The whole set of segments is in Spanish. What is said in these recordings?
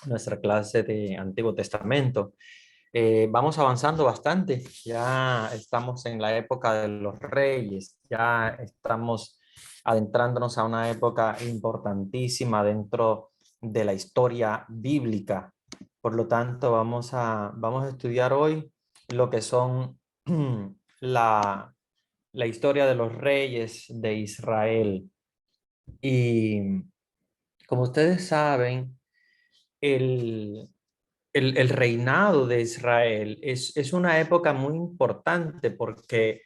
nuestra clase de Antiguo Testamento. Vamos avanzando bastante, ya estamos en la época de los reyes, ya estamos adentrándonos a una época importantísima dentro de la historia bíblica. Por lo tanto, vamos a estudiar hoy lo que son la, la historia de los reyes de Israel. Y como ustedes saben, el, el reinado de Israel es una época muy importante porque,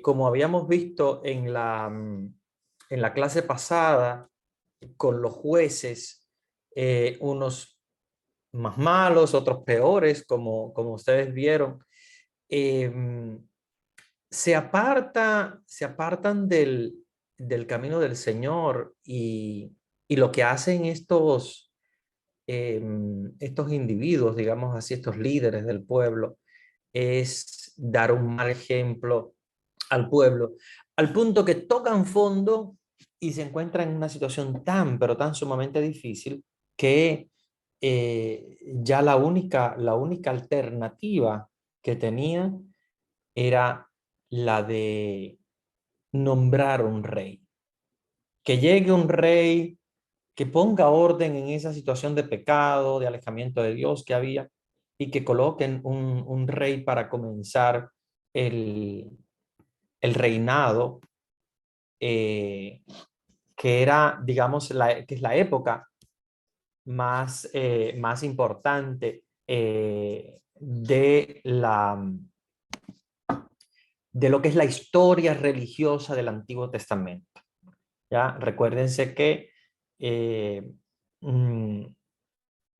como habíamos visto en la clase pasada, con los jueces, unos más malos, otros peores, como ustedes vieron, eh, se apartan del camino del Señor y lo que hacen estos individuos, digamos así, estos líderes del pueblo, es dar un mal ejemplo al pueblo, al punto que tocan fondo y se encuentran en una situación tan, pero tan sumamente difícil que ya la única alternativa que tenían era la de nombrar un rey. Que llegue un rey que ponga orden en esa situación de pecado, de alejamiento de Dios que había, y que coloquen un rey para comenzar el, el reinado, eh, que era, digamos, que es la época más importante de lo que es la historia religiosa del Antiguo Testamento. ¿Ya? Recuérdense que eh, mm,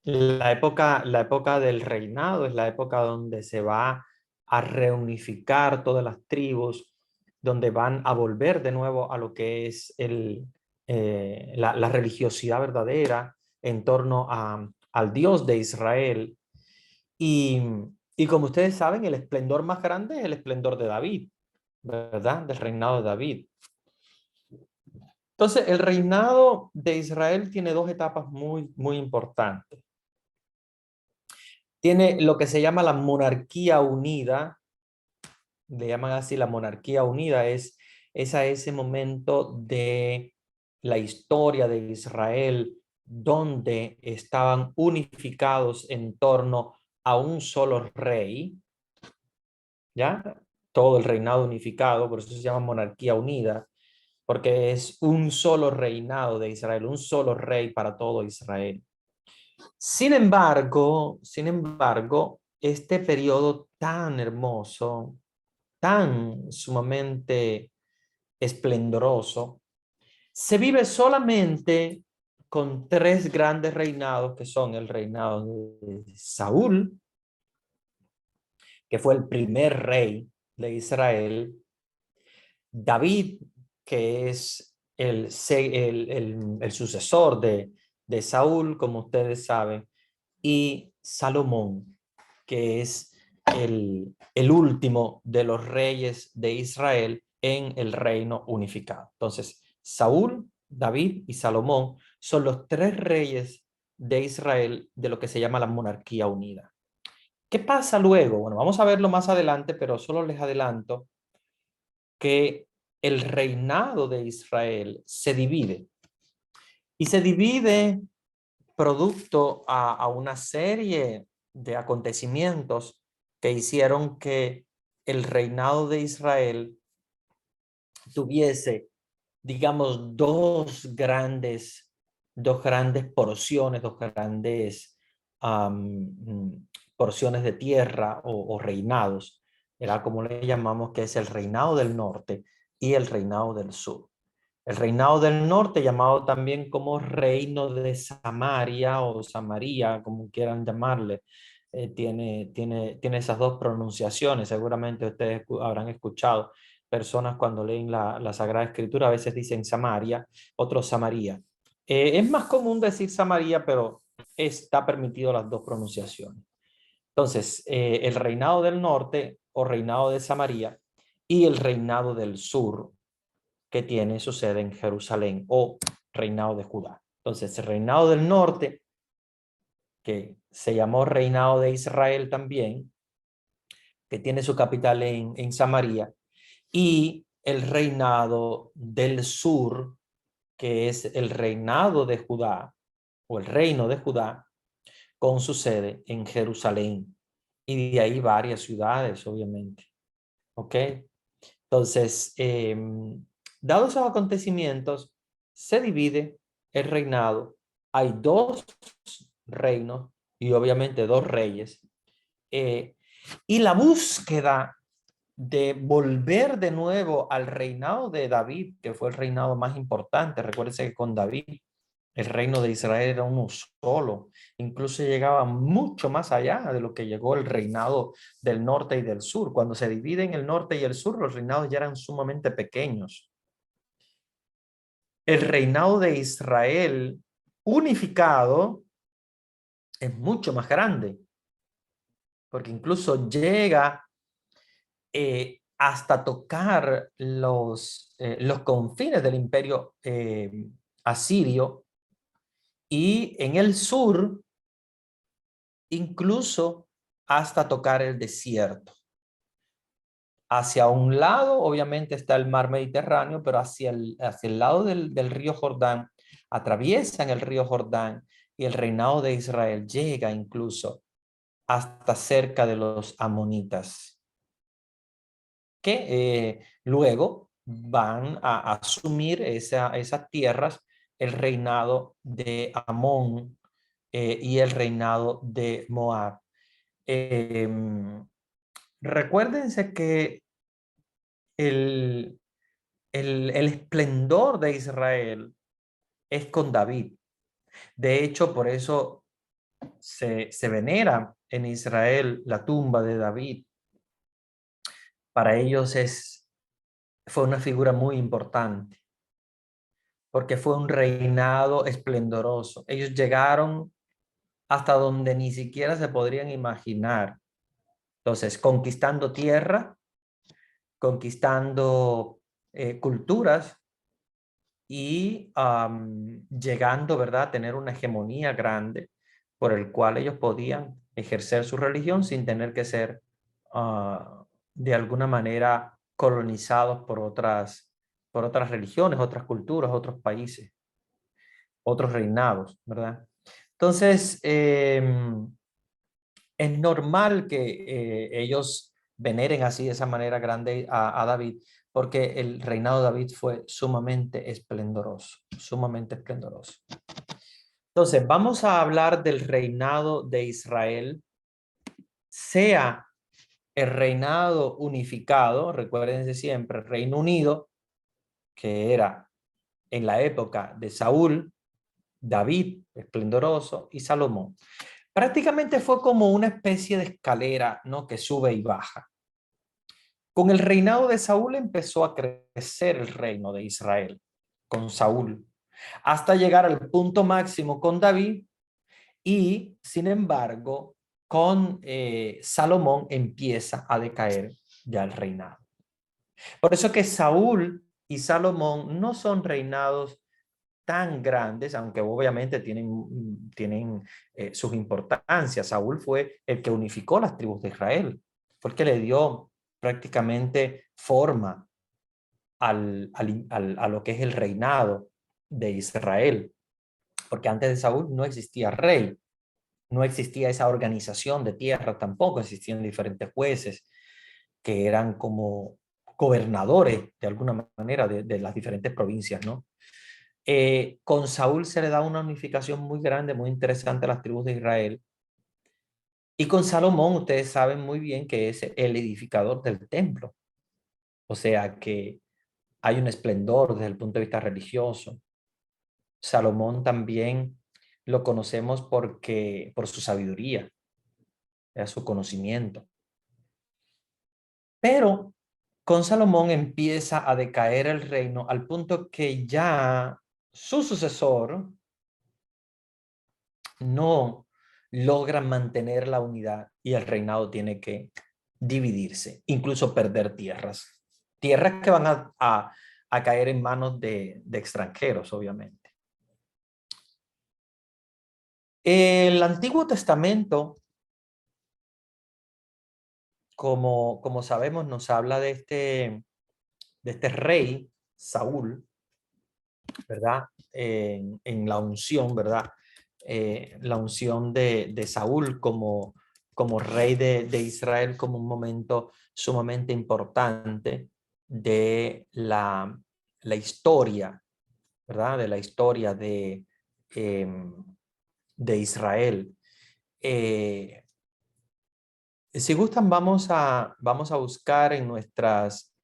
la época del reinado es la época donde se va a reunificar todas las tribus, donde van a volver de nuevo a lo que es la religiosidad verdadera en torno al Dios de Israel. Y, y como ustedes saben, el esplendor más grande es el esplendor de David, ¿verdad? Del reinado de David. Entonces, el reinado de Israel tiene dos etapas muy importantes. Tiene lo que se llama la monarquía unida, le llaman así la monarquía unida, es a ese momento de la historia de Israel donde estaban unificados en torno a un solo rey, ¿ya? Todo el reinado unificado, por eso se llama monarquía unida, porque es un solo reinado de Israel, un solo rey para todo Israel. Sin embargo, este periodo tan hermoso, tan sumamente esplendoroso, se vive solamente con tres grandes reinados que son el reinado de Saúl, que fue el primer rey de Israel, David, que es el sucesor de Saúl, como ustedes saben, y Salomón, que es el último de los reyes de Israel en el reino unificado. Entonces, Saúl, David y Salomón son los tres reyes de Israel de lo que se llama la monarquía unida. ¿Qué pasa luego? Bueno, vamos a verlo más adelante, pero solo les adelanto que el reinado de Israel se divide y se divide producto a una serie de acontecimientos que hicieron que el reinado de Israel tuviese, digamos, dos grandes porciones, dos grandes porciones de tierra o reinados. Era como le llamamos, que es el reinado del norte y el reinado del sur. El reinado del norte, llamado también como reino de Samaria o Samaria, como quieran llamarle, tiene esas dos pronunciaciones. Seguramente ustedes habrán escuchado personas cuando leen la Sagrada Escritura, a veces dicen Samaria, otros Samaria. Es más común decir Samaria, pero está permitido las dos pronunciaciones. Entonces, el reinado del norte o reinado de Samaria y el reinado del sur, que tiene su sede en Jerusalén, o reinado de Judá. Entonces, el reinado del norte que se llamó Reinado de Israel también, que tiene su capital en Samaria, y el reinado del sur, que es el reinado de Judá, o el reino de Judá, con su sede en Jerusalén. Y de ahí varias ciudades, obviamente. ¿Ok? Entonces, dados esos acontecimientos, se divide el reinado. Hay dos reinos y obviamente dos reyes. eh, y la búsqueda de volver de nuevo al reinado de David, que fue el reinado más importante. Recuérdense que con David el reino de Israel era uno solo, incluso llegaba mucho más allá de lo que llegó el reinado del norte y del sur. Cuando se dividen el norte y el sur, los reinados ya eran sumamente pequeños. El reinado de Israel unificado es mucho más grande, porque incluso llega hasta tocar los confines del imperio asirio, y en el sur incluso hasta tocar el desierto. Hacia un lado, obviamente, está el mar Mediterráneo, pero hacia el lado del río Jordán, atraviesan el río Jordán, y el reinado de Israel llega incluso hasta cerca de los amonitas, que luego van a asumir esas tierras, el reinado de Amón y el reinado de Moab. Em, Recuérdense que el, el esplendor de Israel es con David. De hecho, por eso se venera en Israel la tumba de David. Para ellos fue una figura muy importante, porque fue un reinado esplendoroso. Ellos llegaron hasta donde ni siquiera se podrían imaginar. Entonces, conquistando tierra, conquistando culturas, y llegando, ¿verdad?, a tener una hegemonía grande por el cual ellos podían ejercer su religión sin tener que ser de alguna manera colonizados por otras religiones, otras culturas, otros países, otros reinados, ¿verdad? Entonces, es normal que ellos veneren así de esa manera grande a David, porque el reinado de David fue sumamente esplendoroso, sumamente esplendoroso. Entonces, vamos a hablar del reinado de Israel, sea el reinado unificado, recuérdense siempre, el Reino Unido, que era en la época de Saúl, David, esplendoroso, y Salomón. Prácticamente fue como una especie de escalera, ¿no?, que sube y baja. Con el reinado de Saúl empezó a crecer el reino de Israel, con Saúl, hasta llegar al punto máximo con David, y sin embargo con Salomón empieza a decaer ya el reinado. Por eso que Saúl y Salomón no son reinados tan grandes, aunque obviamente tienen sus importancias. Saúl fue el que unificó las tribus de Israel, fue el que le dio prácticamente forma a lo que es el reinado de Israel, porque antes de Saúl no existía rey, no existía esa organización de tierra tampoco, existían diferentes jueces que eran como gobernadores de alguna manera de las diferentes provincias, ¿no? Con Saúl se le da una unificación muy grande, muy interesante a las tribus de Israel. Y con Salomón, ustedes saben muy bien que es el edificador del templo. O sea que hay un esplendor desde el punto de vista religioso. Salomón también lo conocemos por su sabiduría, su conocimiento. Pero con Salomón empieza a decaer el reino al punto que ya su sucesor no logra mantener la unidad y el reinado tiene que dividirse, incluso perder tierras. Tierras que van a caer en manos de extranjeros, obviamente. El Antiguo Testamento, como sabemos, nos habla de este rey, Saúl, ¿verdad? En la unción, ¿verdad? La unción de Saúl como rey de Israel, como un momento sumamente importante de la historia, ¿verdad? De la historia de Israel. Eh, si gustan, vamos a buscar en nuestras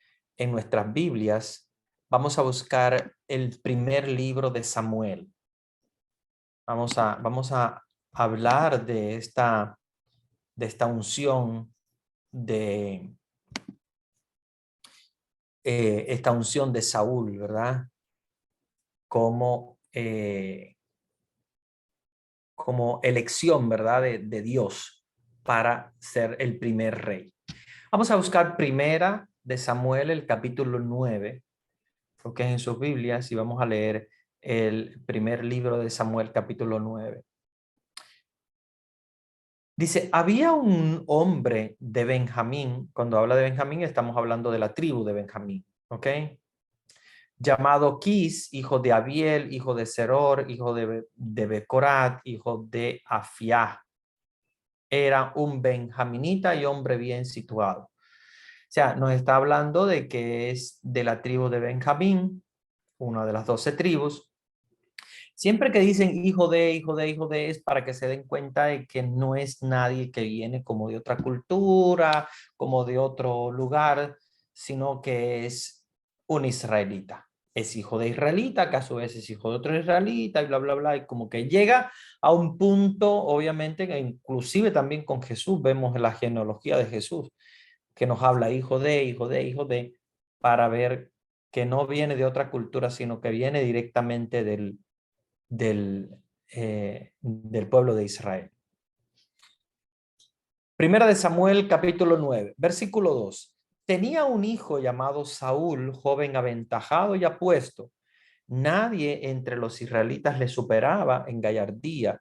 Biblias, vamos a buscar el primer libro de Samuel. Vamos a hablar de esta unción esta unción de Saúl, ¿verdad? Como, como elección, ¿verdad? De Dios para ser el primer rey. Vamos a buscar primera de Samuel, el capítulo 9, porque es en sus Biblias, y vamos a leer el primer libro de Samuel, capítulo 9. Dice, había un hombre de Benjamín, cuando habla de Benjamín estamos hablando de la tribu de Benjamín, ¿ok? Llamado Quis, hijo de Abiel, hijo de Seror, hijo de Becorat, hijo de Afiah. Era un benjaminita y hombre bien situado. O sea, nos está hablando de que es de la tribu de Benjamín, una de las 12 tribus. Siempre que dicen hijo de, hijo de, hijo de, es para que se den cuenta de que no es nadie que viene como de otra cultura, como de otro lugar, sino que es un israelita. Es hijo de israelita, que a su vez es hijo de otro israelita, y bla, bla, bla, y como que llega a un punto, obviamente, que inclusive también con Jesús, vemos la genealogía de Jesús, que nos habla hijo de, hijo de, hijo de, para ver que no viene de otra cultura, sino que viene directamente del pueblo de Israel. Primera de Samuel, capítulo 9, versículo 2. Tenía un hijo llamado Saúl, joven aventajado y apuesto. Nadie entre los israelitas le superaba en gallardía.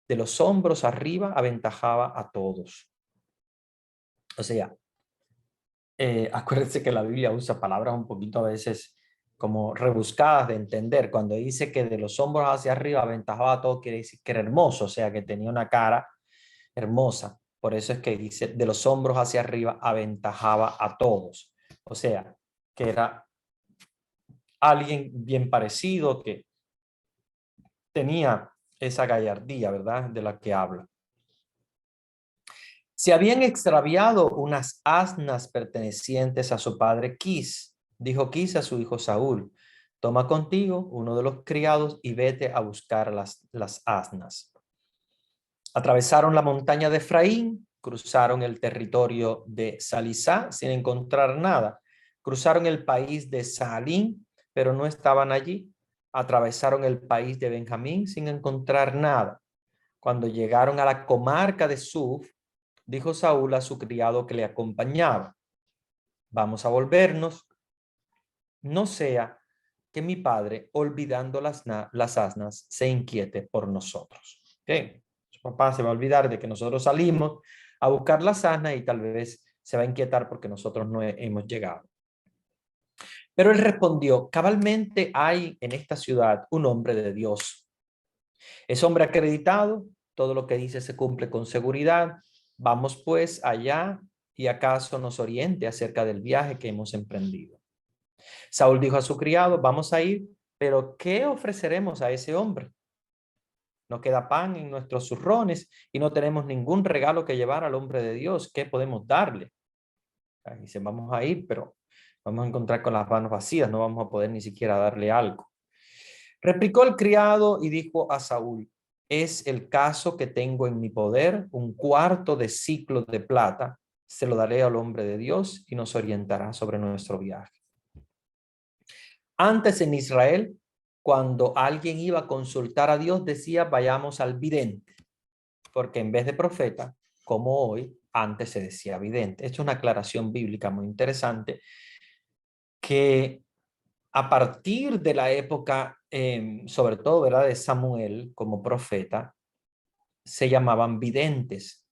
De los hombros arriba aventajaba a todos. O sea, acuérdense que la Biblia usa palabras un poquito a veces como rebuscadas de entender. Cuando dice que de los hombros hacia arriba aventajaba a todos, quiere decir que era hermoso, o sea, que tenía una cara hermosa. Por eso es que dice de los hombros hacia arriba aventajaba a todos. O sea, que era alguien bien parecido, que tenía esa gallardía, ¿verdad? De la que habla. Se habían extraviado unas asnas pertenecientes a su padre Quis. Dijo Quis a su hijo Saúl, toma contigo uno de los criados y vete a buscar las asnas. Atravesaron la montaña de Efraín, cruzaron el territorio de Salisá sin encontrar nada. Cruzaron el país de Saalín, pero no estaban allí. Atravesaron el país de Benjamín sin encontrar nada. Cuando llegaron a la comarca de Suf, dijo Saúl a su criado que le acompañaba, vamos a volvernos, no sea que mi padre, olvidando las asnas, se inquiete por nosotros. ¿Okay? Su papá se va a olvidar de que nosotros salimos a buscar las asnas y tal vez se va a inquietar porque nosotros no hemos llegado. Pero él respondió, cabalmente hay en esta ciudad un hombre de Dios. Es hombre acreditado, todo lo que dice se cumple con seguridad. Vamos pues allá y acaso nos oriente acerca del viaje que hemos emprendido. Saúl dijo a su criado, vamos a ir, pero ¿qué ofreceremos a ese hombre? No queda pan en nuestros zurrones y no tenemos ningún regalo que llevar al hombre de Dios. ¿Qué podemos darle? Dice, vamos a ir, pero vamos a encontrar con las manos vacías, no vamos a poder ni siquiera darle algo. Replicó el criado y dijo a Saúl, es el caso que tengo en mi poder, un cuarto de siclo de plata, se lo daré al hombre de Dios y nos orientará sobre nuestro viaje. Antes en Israel, cuando alguien iba a consultar a Dios, decía, vayamos al vidente, porque en vez de profeta, como hoy, antes se decía vidente. Esto es una aclaración bíblica muy interesante, que a partir de la época, sobre todo, ¿verdad?, de Samuel como profeta, se llamaban videntes,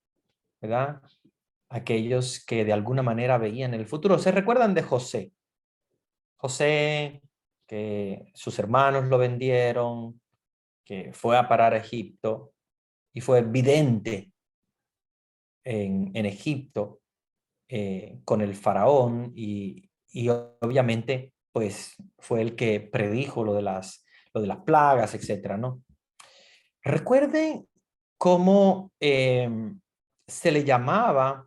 ¿verdad? Aquellos que de alguna manera veían el futuro. ¿Se recuerdan de José? José, que sus hermanos lo vendieron, que fue a parar a Egipto y fue vidente en Egipto con el faraón y obviamente pues fue el que predijo lo de las plagas, etcétera, ¿no? Recuerden cómo se le llamaba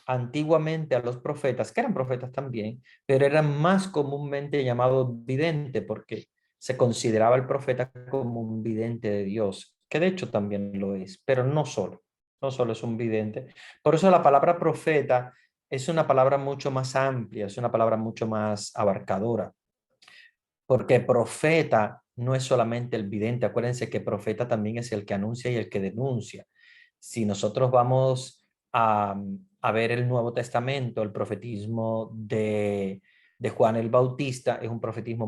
antiguamente a los profetas, que eran profetas también, pero eran más comúnmente llamados vidente porque se consideraba el profeta como un vidente de Dios, que de hecho también lo es, pero no solo es un vidente. Por eso la palabra profeta es una palabra mucho más amplia, es una palabra mucho más abarcadora, porque profeta no es solamente el vidente, acuérdense que profeta también es el que anuncia y el que denuncia. Si nosotros vamos a ver el Nuevo Testamento, el profetismo de Juan el Bautista es un profetismo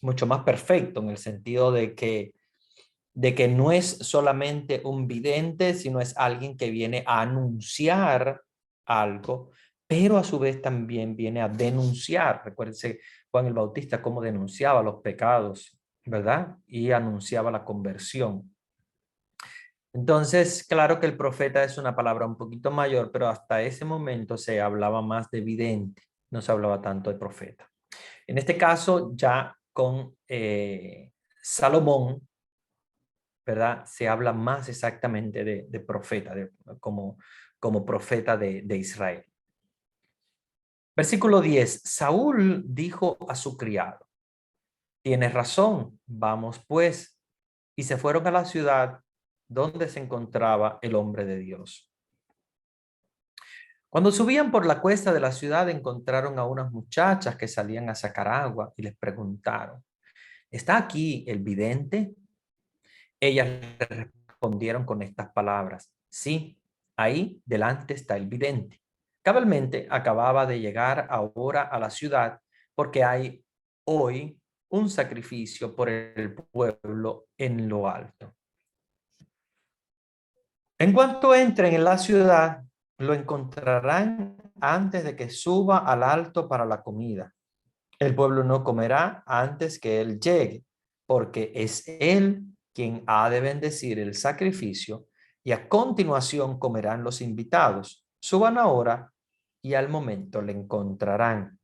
mucho más perfecto en el sentido de que no es solamente un vidente, sino es alguien que viene a anunciar algo, pero a su vez también viene a denunciar. Recuérdense Juan el Bautista cómo denunciaba los pecados, ¿verdad? Y anunciaba la conversión. Entonces, claro que el profeta es una palabra un poquito mayor, pero hasta ese momento se hablaba más de vidente, no se hablaba tanto de profeta. En este caso, ya con Salomón, ¿verdad? Se habla más exactamente de profeta, como profeta de Israel. Versículo 10. Saúl dijo a su criado: tienes razón, vamos pues. Y se fueron a la ciudad donde se encontraba el hombre de Dios. Cuando subían por la cuesta de la ciudad, encontraron a unas muchachas que salían a sacar agua y les preguntaron: ¿está aquí el vidente? Ellas le respondieron con estas palabras: sí, ahí delante está el vidente. Cabalmente acababa de llegar ahora a la ciudad porque hay hoy un sacrificio por el pueblo en lo alto. En cuanto entren en la ciudad, lo encontrarán antes de que suba al alto para la comida. El pueblo no comerá antes que él llegue, porque es él quien ha de bendecir el sacrificio, y a continuación comerán los invitados. Suban ahora y al momento le encontrarán.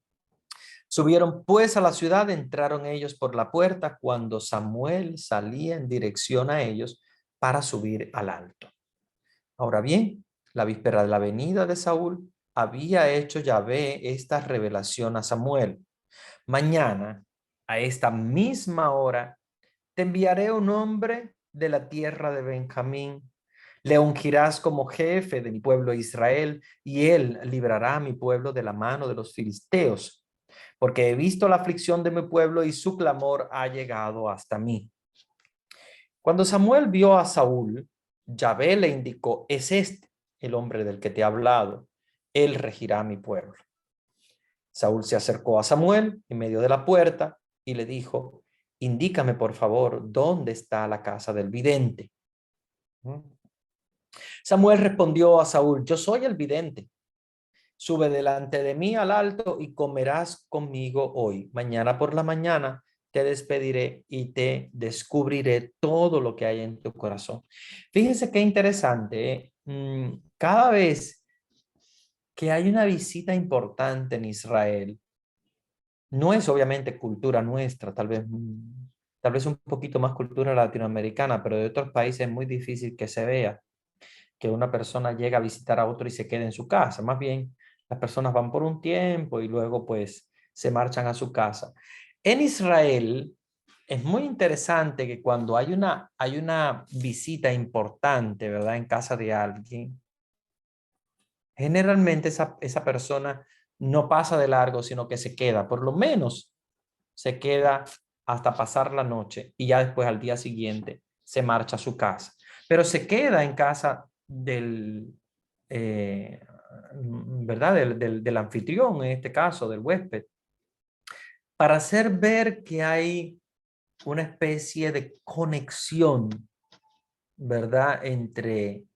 Subieron pues a la ciudad, entraron ellos por la puerta cuando Samuel salía en dirección a ellos para subir al alto. Ahora bien, la víspera de la venida de Saúl había hecho Yahvé esta revelación a Samuel: mañana, a esta misma hora, te enviaré un hombre de la tierra de Benjamín. Le ungirás como jefe de mi pueblo Israel, y él librará a mi pueblo de la mano de los filisteos, porque he visto la aflicción de mi pueblo y su clamor ha llegado hasta mí. Cuando Samuel vio a Saúl, Yahvé le indicó: es este el hombre del que te he hablado, él regirá a mi pueblo. Saúl se acercó a Samuel en medio de la puerta y le dijo: indícame por favor dónde está la casa del vidente. Samuel respondió a Saúl: yo soy el vidente. Sube delante de mí al alto y comerás conmigo hoy. Mañana por la mañana te despediré y te descubriré todo lo que hay en tu corazón. Fíjense qué interesante, ¿eh? Cada vez que hay una visita importante en Israel, no es obviamente cultura nuestra, tal vez un poquito más cultura latinoamericana, pero de otros países es muy difícil que se vea que una persona llega a visitar a otro y se quede en su casa. Más bien, las personas van por un tiempo y luego pues se marchan a su casa. En Israel es muy interesante que cuando hay una visita importante, ¿verdad? En casa de alguien, generalmente esa persona no pasa de largo, sino que se queda, por lo menos se queda hasta pasar la noche y ya después al día siguiente se marcha a su casa. Pero se queda en casa eh, ¿verdad? Del anfitrión, en este caso, del huésped, para hacer ver que hay una especie de conexión ¿verdad? Entre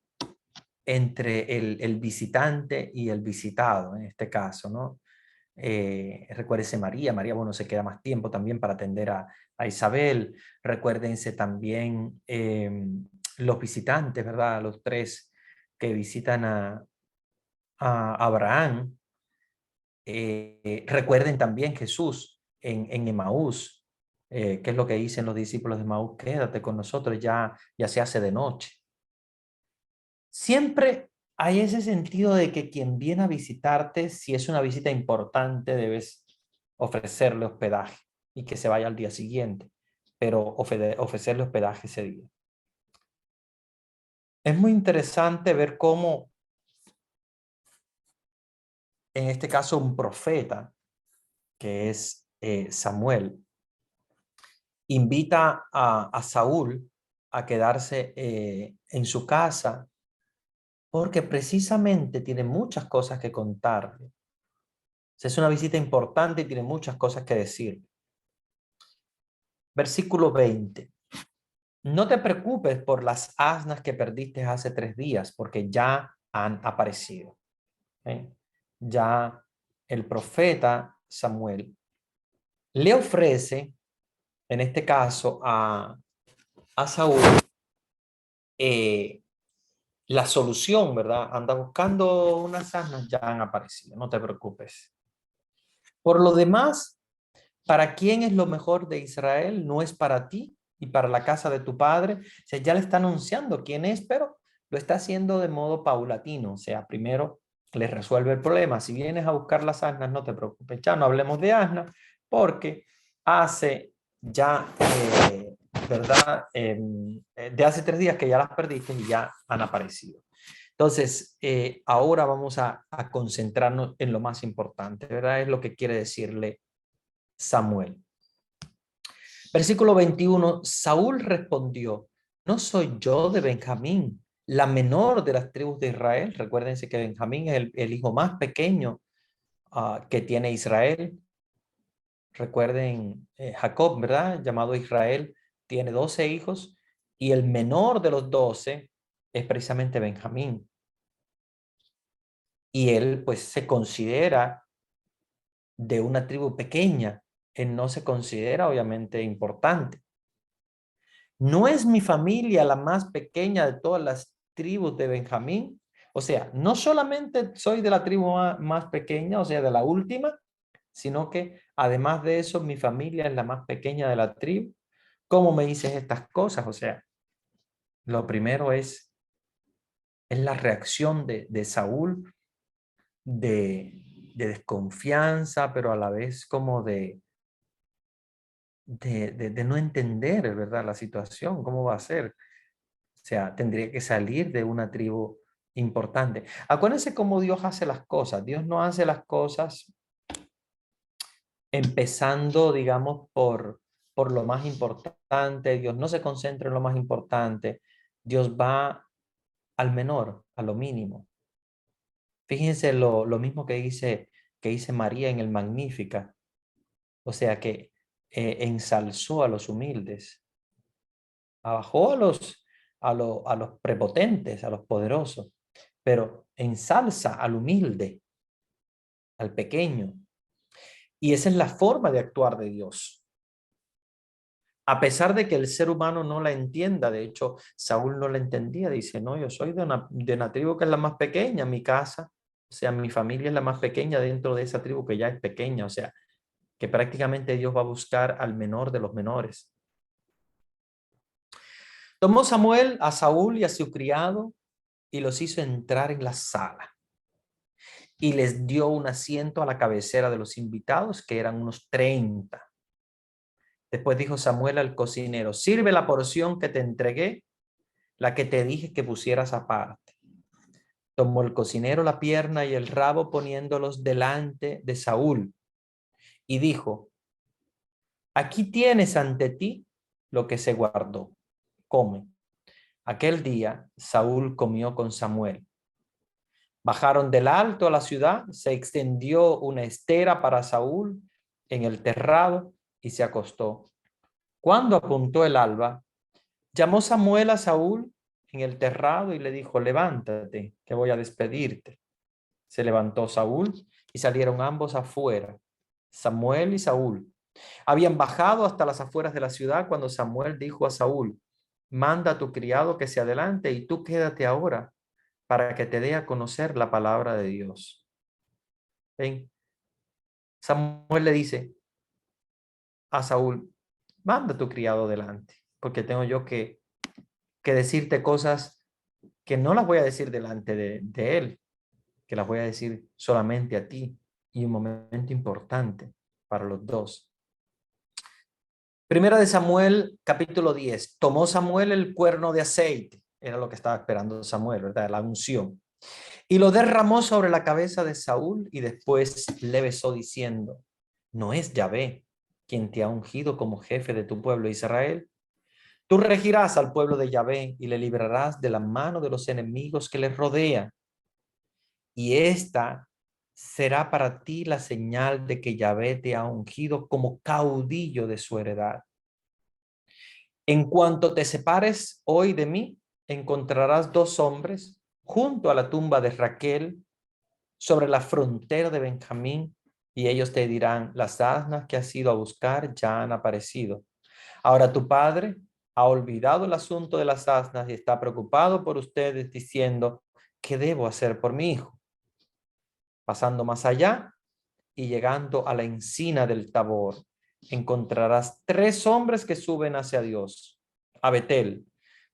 el visitante y el visitado, en este caso, ¿no? Recuérdese María, bueno, se queda más tiempo también para atender a Isabel. Recuérdense también los visitantes, ¿verdad? Los tres que visitan a Abraham. Recuerden también Jesús en Emaús, que es lo que dicen los discípulos de Emaús: quédate con nosotros, ya se hace de noche. Siempre hay ese sentido de que quien viene a visitarte, si es una visita importante, debes ofrecerle hospedaje y que se vaya al día siguiente, pero ofrecerle hospedaje ese día. Es muy interesante ver cómo, en este caso, un profeta, que es Samuel, invita a Saúl a quedarse en su casa porque precisamente tiene muchas cosas que contarle. Es una visita importante y tiene muchas cosas que decir. Versículo 20. No te preocupes por las asnas que perdiste hace 3 días, porque ya han aparecido. ¿Eh? Ya el profeta Samuel le ofrece, en este caso, a Saúl la solución, ¿verdad? Anda buscando unas asnas, ya han aparecido, no te preocupes. Por lo demás, ¿para quién es lo mejor de Israel? No es para ti y para la casa de tu padre. O sea, ya le está anunciando quién es, pero lo está haciendo de modo paulatino. O sea, primero le resuelve el problema. Si vienes a buscar las asnas, no te preocupes. Ya no hablemos de asnas, porque hace ya, ¿verdad? De hace 3 días que ya las perdiste y ya han aparecido. Entonces, ahora vamos a concentrarnos en lo más importante, ¿verdad? Es lo que quiere decirle Samuel. Versículo 21, Saúl respondió: ¿no soy yo de Benjamín, la menor de las tribus de Israel? Recuérdense que Benjamín es el hijo más pequeño que tiene Israel. Recuerden, Jacob, ¿verdad? Llamado Israel, tiene 12 hijos y el menor de los 12 es precisamente Benjamín. Y él pues se considera de una tribu pequeña. Él no se considera obviamente importante. ¿No es mi familia la más pequeña de todas las tribus de Benjamín? O sea, no solamente soy de la tribu más pequeña, o sea, de la última, sino que además de eso, mi familia es la más pequeña de la tribu. ¿Cómo me dices estas cosas? O sea, lo primero es la reacción de Saúl de desconfianza, pero a la vez como de no entender, ¿verdad? La situación, ¿cómo va a ser? O sea, tendría que salir de una tribu importante. Acuérdense cómo Dios hace las cosas. Dios no hace las cosas empezando, digamos, por lo más importante. Dios no se concentra en lo más importante. Dios va al menor, a lo mínimo. Fíjense lo mismo que dice María en el Magnífica. O sea, que ensalzó a los humildes, abajó a los prepotentes, a los poderosos, pero ensalza al humilde, al pequeño. Y esa es la forma de actuar de Dios. A pesar de que el ser humano no la entienda, de hecho, Saúl no la entendía, dice: no, yo soy de una tribu que es la más pequeña, mi casa, o sea, mi familia es la más pequeña dentro de esa tribu que ya es pequeña, o sea, que prácticamente Dios va a buscar al menor de los menores. Tomó Samuel a Saúl y a su criado y los hizo entrar en la sala y les dio un asiento a la cabecera de los invitados, que eran unos 30. Después dijo Samuel al cocinero: sirve la porción que te entregué, la que te dije que pusieras aparte. Tomó el cocinero la pierna y el rabo, poniéndolos delante de Saúl, y dijo: aquí tienes ante ti lo que se guardó, come. Aquel día Saúl comió con Samuel. Bajaron del alto a la ciudad, se extendió una estera para Saúl en el terrado y se acostó. Cuando apuntó el alba, llamó Samuel a Saúl en el terrado y le dijo, levántate, que voy a despedirte. Se levantó Saúl y salieron ambos afuera, Samuel y Saúl. Habían bajado hasta las afueras de la ciudad cuando Samuel dijo a Saúl, manda a tu criado que se adelante y tú quédate ahora para que te dé a conocer la palabra de Dios. ¿Ven? Samuel le dice a Saúl, manda a tu criado adelante, porque tengo yo que decirte cosas que no las voy a decir delante de él, que las voy a decir solamente a ti, y un momento importante para los dos. Primera de Samuel, capítulo 10. Tomó Samuel el cuerno de aceite, era lo que estaba esperando Samuel, ¿verdad? La unción. Y lo derramó sobre la cabeza de Saúl y después le besó diciendo, ¿no es Yahvé quien te ha ungido como jefe de tu pueblo Israel? Tú regirás al pueblo de Yahvé y le librarás de la mano de los enemigos que le rodean. Y esta será para ti la señal de que Yahvé te ha ungido como caudillo de su heredad. En cuanto te separes hoy de mí, encontrarás dos hombres junto a la tumba de Raquel sobre la frontera de Benjamín, y ellos te dirán, las asnas que has ido a buscar ya han aparecido. Ahora tu padre ha olvidado el asunto de las asnas y está preocupado por ustedes diciendo, ¿qué debo hacer por mi hijo? Pasando más allá y llegando a la encina del Tabor, encontrarás tres hombres que suben hacia Dios, a Betel.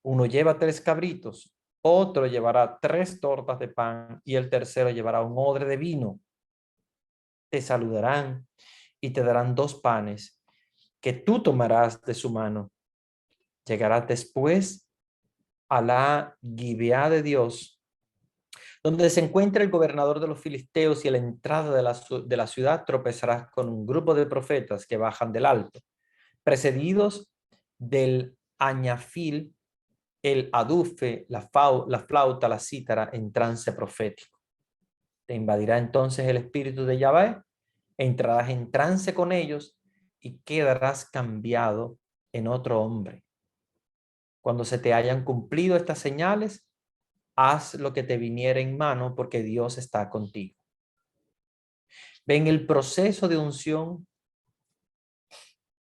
Uno lleva 3 cabritos, otro llevará 3 tortas de pan y el tercero llevará un odre de vino. Te saludarán y te darán 2 panes que tú tomarás de su mano. Llegarás después a la Gibeá de Dios, donde se encuentra el gobernador de los filisteos, y a la entrada de la ciudad tropezarás con un grupo de profetas que bajan del alto, precedidos del añafil, el adufe, la flauta, la cítara, en trance profético. Te invadirá entonces el espíritu de Yahvé, entrarás en trance con ellos y quedarás cambiado en otro hombre. Cuando se te hayan cumplido estas señales, haz lo que te viniera en mano, porque Dios está contigo. Ven el proceso de unción.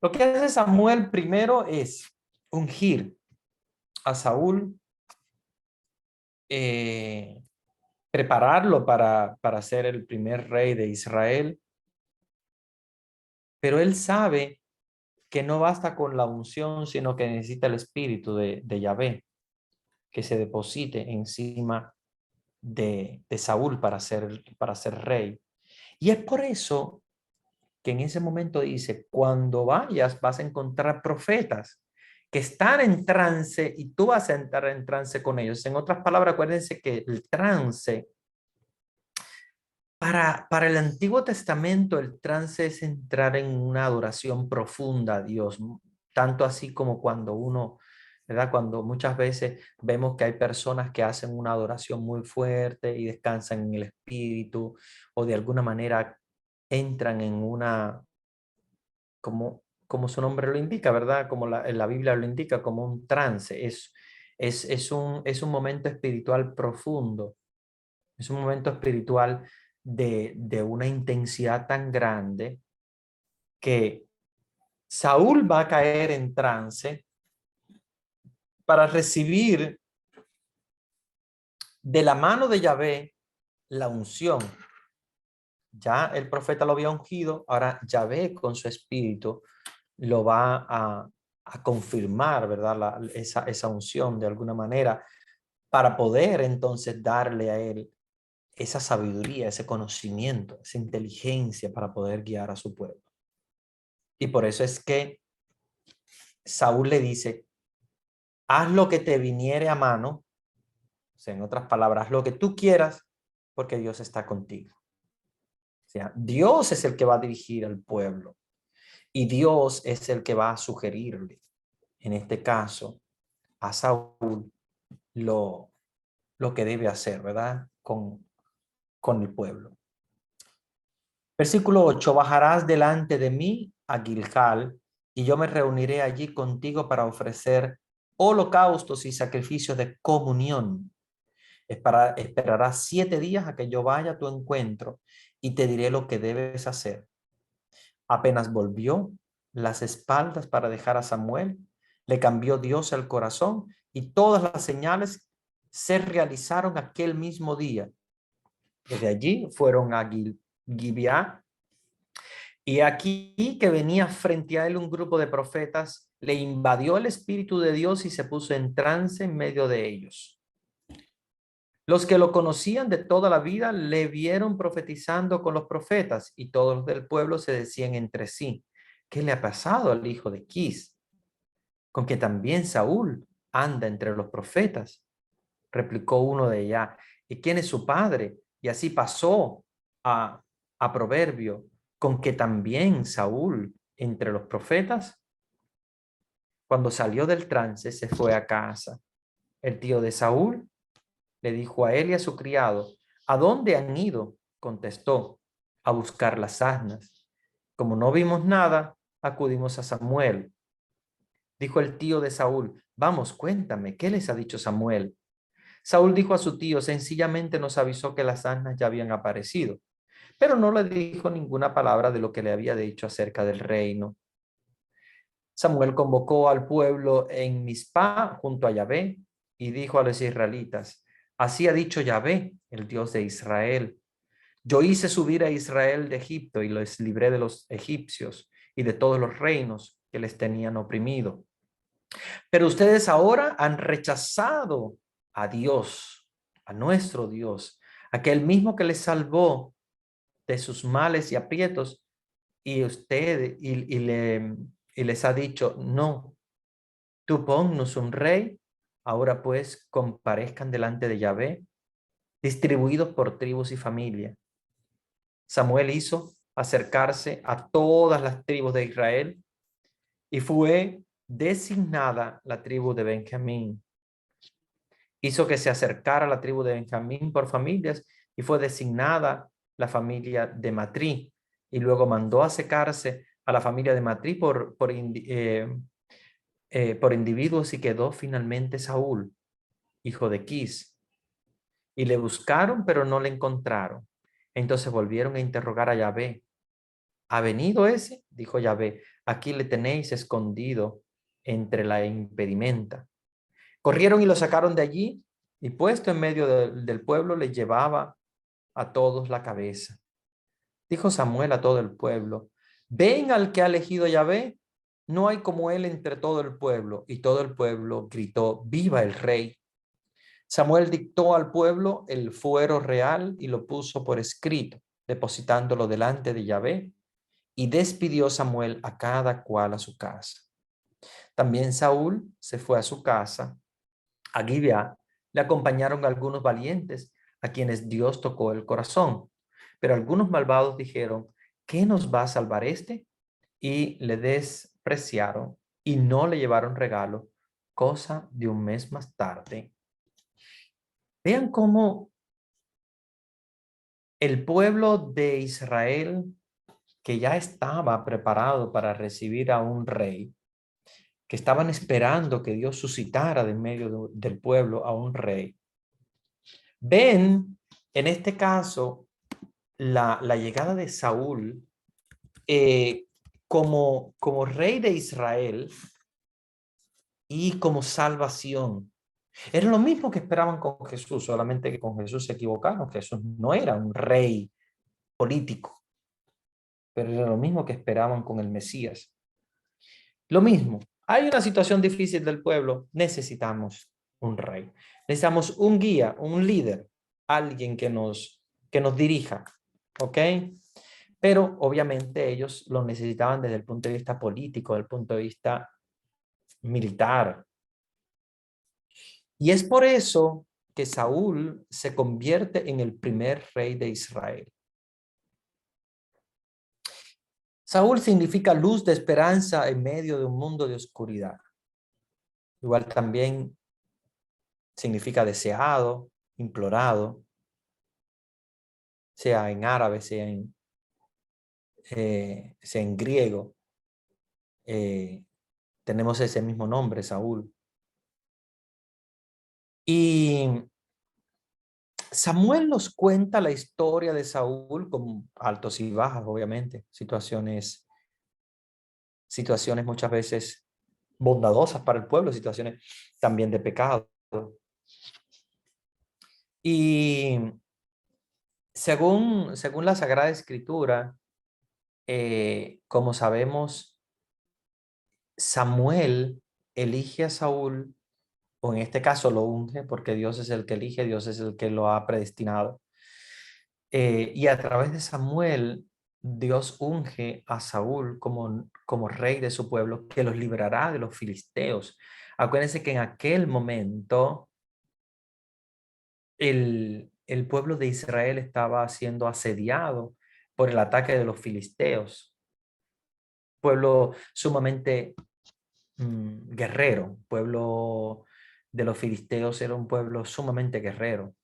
Lo que hace Samuel primero es ungir a Saúl, prepararlo para ser el primer rey de Israel, pero él sabe que no basta con la unción, sino que necesita el espíritu de Yahvé que se deposite encima de Saúl para ser rey. Y es por eso que en ese momento dice, cuando vayas vas a encontrar profetas que están en trance y tú vas a entrar en trance con ellos. En otras palabras, acuérdense que el trance, para el Antiguo Testamento, el trance es entrar en una adoración profunda a Dios, tanto así como cuando uno, ¿verdad? Cuando muchas veces vemos que hay personas que hacen una adoración muy fuerte y descansan en el espíritu, o de alguna manera entran en una, como su nombre lo indica, ¿verdad? Como la Biblia lo indica, como un trance. Es un momento espiritual profundo. Es un momento espiritual de una intensidad tan grande que Saúl va a caer en trance para recibir de la mano de Yahvé la unción. Ya el profeta lo había ungido, ahora Yahvé con su espíritu lo va a confirmar, ¿verdad? Esa unción de alguna manera, para poder entonces darle a él esa sabiduría, ese conocimiento, esa inteligencia para poder guiar a su pueblo. Y por eso es que Saúl le dice, haz lo que te viniere a mano, o sea, en otras palabras, haz lo que tú quieras, porque Dios está contigo. O sea, Dios es el que va a dirigir al pueblo y Dios es el que va a sugerirle, en este caso, a Saúl lo que debe hacer, ¿verdad? Con el pueblo. Versículo 8, bajarás delante de mí a Gilgal, y yo me reuniré allí contigo para ofrecer holocaustos y sacrificios de comunión. Esperarás 7 días a que yo vaya a tu encuentro y te diré lo que debes hacer. Apenas volvió las espaldas para dejar a Samuel, le cambió Dios el corazón y todas las señales se realizaron aquel mismo día. Desde allí fueron a Gibeá, y aquí que venía frente a él un grupo de profetas, le invadió el Espíritu de Dios y se puso en trance en medio de ellos. Los que lo conocían de toda la vida le vieron profetizando con los profetas, y todos los del pueblo se decían entre sí: ¿qué le ha pasado al hijo de Quis? Con que también Saúl anda entre los profetas. Replicó uno de ella: ¿y quién es su padre? Y así pasó a proverbio: con que también Saúl entre los profetas. Cuando salió del trance, se fue a casa. El tío de Saúl le dijo a él y a su criado: ¿a dónde han ido? Contestó: a buscar las asnas. Como no vimos nada, acudimos a Samuel. Dijo el tío de Saúl: vamos, cuéntame, ¿qué les ha dicho Samuel? Saúl dijo a su tío: sencillamente nos avisó que las asnas ya habían aparecido, pero no le dijo ninguna palabra de lo que le había dicho acerca del reino. Samuel convocó al pueblo en Mizpá junto a Yahvé y dijo a los israelitas: así ha dicho Yahvé, el Dios de Israel: yo hice subir a Israel de Egipto y los libré de los egipcios y de todos los reinos que les tenían oprimido. Pero ustedes ahora han rechazado a Dios, a nuestro Dios, aquel mismo que les salvó de sus males y aprietos, y y les ha dicho: no, tú ponnos un rey. Ahora pues comparezcan delante de Yahvé, distribuidos por tribus y familia. Samuel hizo acercarse a todas las tribus de Israel y fue designada la tribu de Benjamín. Hizo que se acercara la tribu de Benjamín por familias y fue designada la familia de Matrí. Y luego mandó acercarse a la familia de Matrí por individuos, y quedó finalmente Saúl, hijo de Quis. Y le buscaron, pero no le encontraron. Entonces volvieron a interrogar a Yahvé. ¿Ha venido ese? Dijo Yahvé: aquí le tenéis escondido entre la impedimenta. Corrieron y lo sacaron de allí, y puesto en medio del pueblo le llevaba a todos la cabeza. Dijo Samuel a todo el pueblo: ven al que ha elegido Yahvé, no hay como él entre todo el pueblo. Y todo el pueblo gritó: viva el rey. Samuel dictó al pueblo el fuero real y lo puso por escrito, depositándolo delante de Yahvé, y despidió Samuel a cada cual a su casa. También Saúl se fue a su casa, a Gibeá. Le acompañaron algunos valientes a quienes Dios tocó el corazón, pero algunos malvados dijeron: ¿qué nos va a salvar este? Y le despreciaron y no le llevaron regalo, cosa de un mes más tarde. Vean cómo el pueblo de Israel, que ya estaba preparado para recibir a un rey, que estaban esperando que Dios suscitara de en medio del pueblo a un rey, ven en este caso la llegada de Saúl como rey de Israel y como salvación. Era lo mismo que esperaban con Jesús, solamente que con Jesús se equivocaron. Jesús no era un rey político, pero era lo mismo que esperaban con el Mesías. Lo mismo, hay una situación difícil del pueblo, necesitamos un rey. Necesitamos un guía, un líder, alguien que nos dirija, ¿ok? Pero obviamente ellos lo necesitaban desde el punto de vista político, desde el punto de vista militar. Y es por eso que Saúl se convierte en el primer rey de Israel. Saúl significa luz de esperanza en medio de un mundo de oscuridad. Igual también significa deseado, implorado, sea en árabe, sea en griego. Tenemos ese mismo nombre, Saúl. Y Samuel nos cuenta la historia de Saúl con altos y bajas, obviamente, situaciones muchas veces bondadosas para el pueblo, situaciones también de pecado. Y según la Sagrada Escritura, como sabemos, Samuel elige a Saúl, o en este caso lo unge, porque Dios es el que elige, Dios es el que lo ha predestinado. Y a través de Samuel, Dios unge a Saúl como rey de su pueblo, que los librará de los filisteos. Acuérdense que en aquel momento el pueblo de Israel estaba siendo asediado por el ataque de los filisteos. Pueblo sumamente guerrero. Pueblo de los filisteos era un pueblo sumamente guerrero.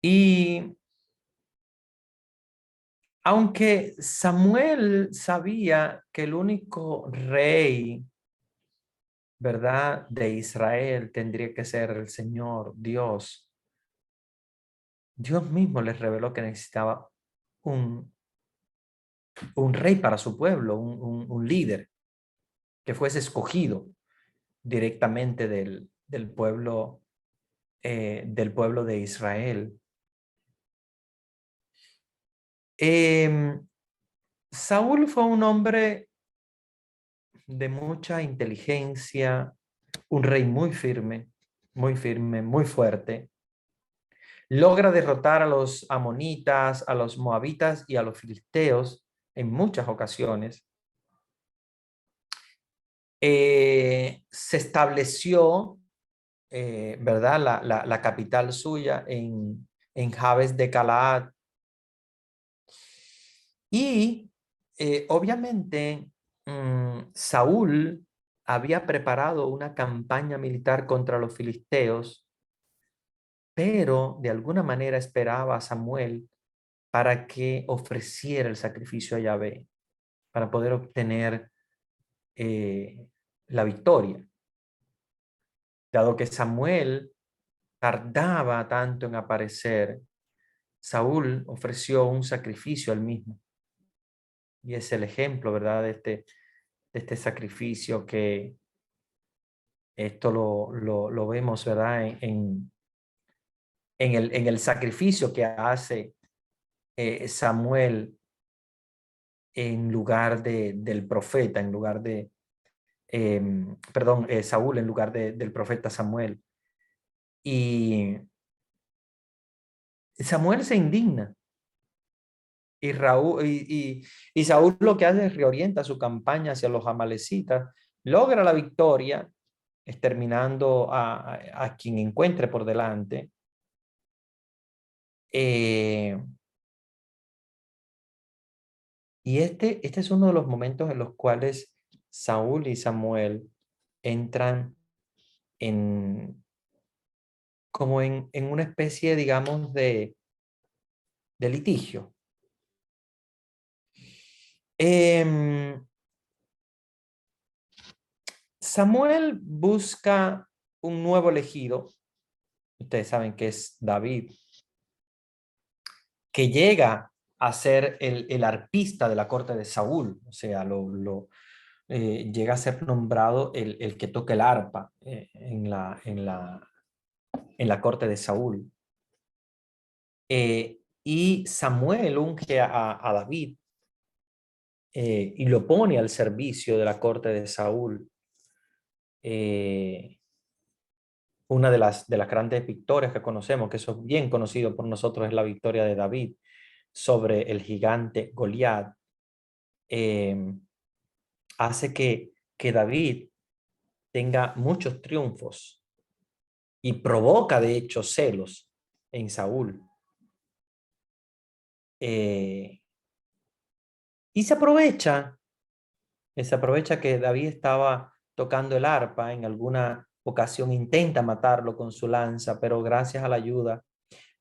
Y aunque Samuel sabía que el único rey, ¿verdad?, de Israel tendría que ser el Señor Dios, Dios mismo les reveló que necesitaba un, un rey para su pueblo, un líder que fuese escogido directamente del pueblo de Israel. Em, Saúl fue un hombre de mucha inteligencia, un rey muy firme, muy fuerte. Logra derrotar a los amonitas, a los moabitas y a los filisteos en muchas ocasiones. Se estableció, ¿verdad?, la capital suya en Jabes de Galaad. Y obviamente Saúl había preparado una campaña militar contra los filisteos, pero de alguna manera esperaba a Samuel para que ofreciera el sacrificio a Yahvé, para poder obtener eh, la victoria. Dado que Samuel tardaba tanto en aparecer, Saúl ofreció un sacrificio al mismo. Y es el ejemplo, ¿verdad?, de este sacrificio que esto lo vemos, ¿verdad?, en el sacrificio que hace Samuel en lugar del profeta, en lugar de, perdón, Saúl en lugar del profeta Samuel. Y Samuel se indigna. Y Saúl lo que hace es reorienta su campaña hacia los amalecitas, logra la victoria, exterminando a quien encuentre por delante. Y este es uno de los momentos en los cuales Saúl y Samuel entran en, como en una especie, digamos, de litigio. Em, Samuel busca un nuevo elegido. Ustedes saben que es David, que llega a ser el arpista de la corte de Saúl. O sea, llega a ser nombrado el que toca el arpa en la corte de Saúl. Y Samuel unge a David y lo pone al servicio de la corte de Saúl. Una de las grandes victorias que conocemos, que eso es bien conocido por nosotros, es la victoria de David sobre el gigante Goliat. Hace que David tenga muchos triunfos y provoca de hecho celos en Saúl. Y se aprovecha que David estaba tocando el arpa, en alguna ocasión intenta matarlo con su lanza, pero gracias a la ayuda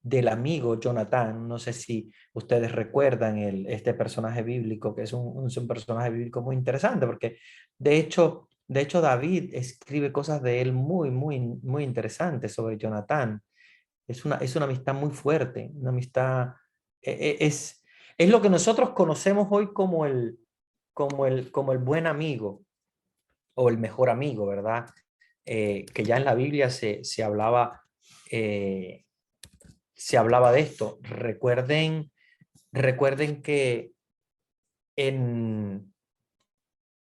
del amigo Jonatán, no sé si ustedes recuerdan este personaje bíblico, que es un personaje bíblico muy interesante, porque de hecho De hecho, David escribe cosas de él muy interesantes sobre Jonatán. Es una amistad muy fuerte, una amistad, es lo que nosotros conocemos hoy como como el buen amigo o el mejor amigo, ¿verdad? Que ya en la Biblia eh, se hablaba de esto. Recuerden que en,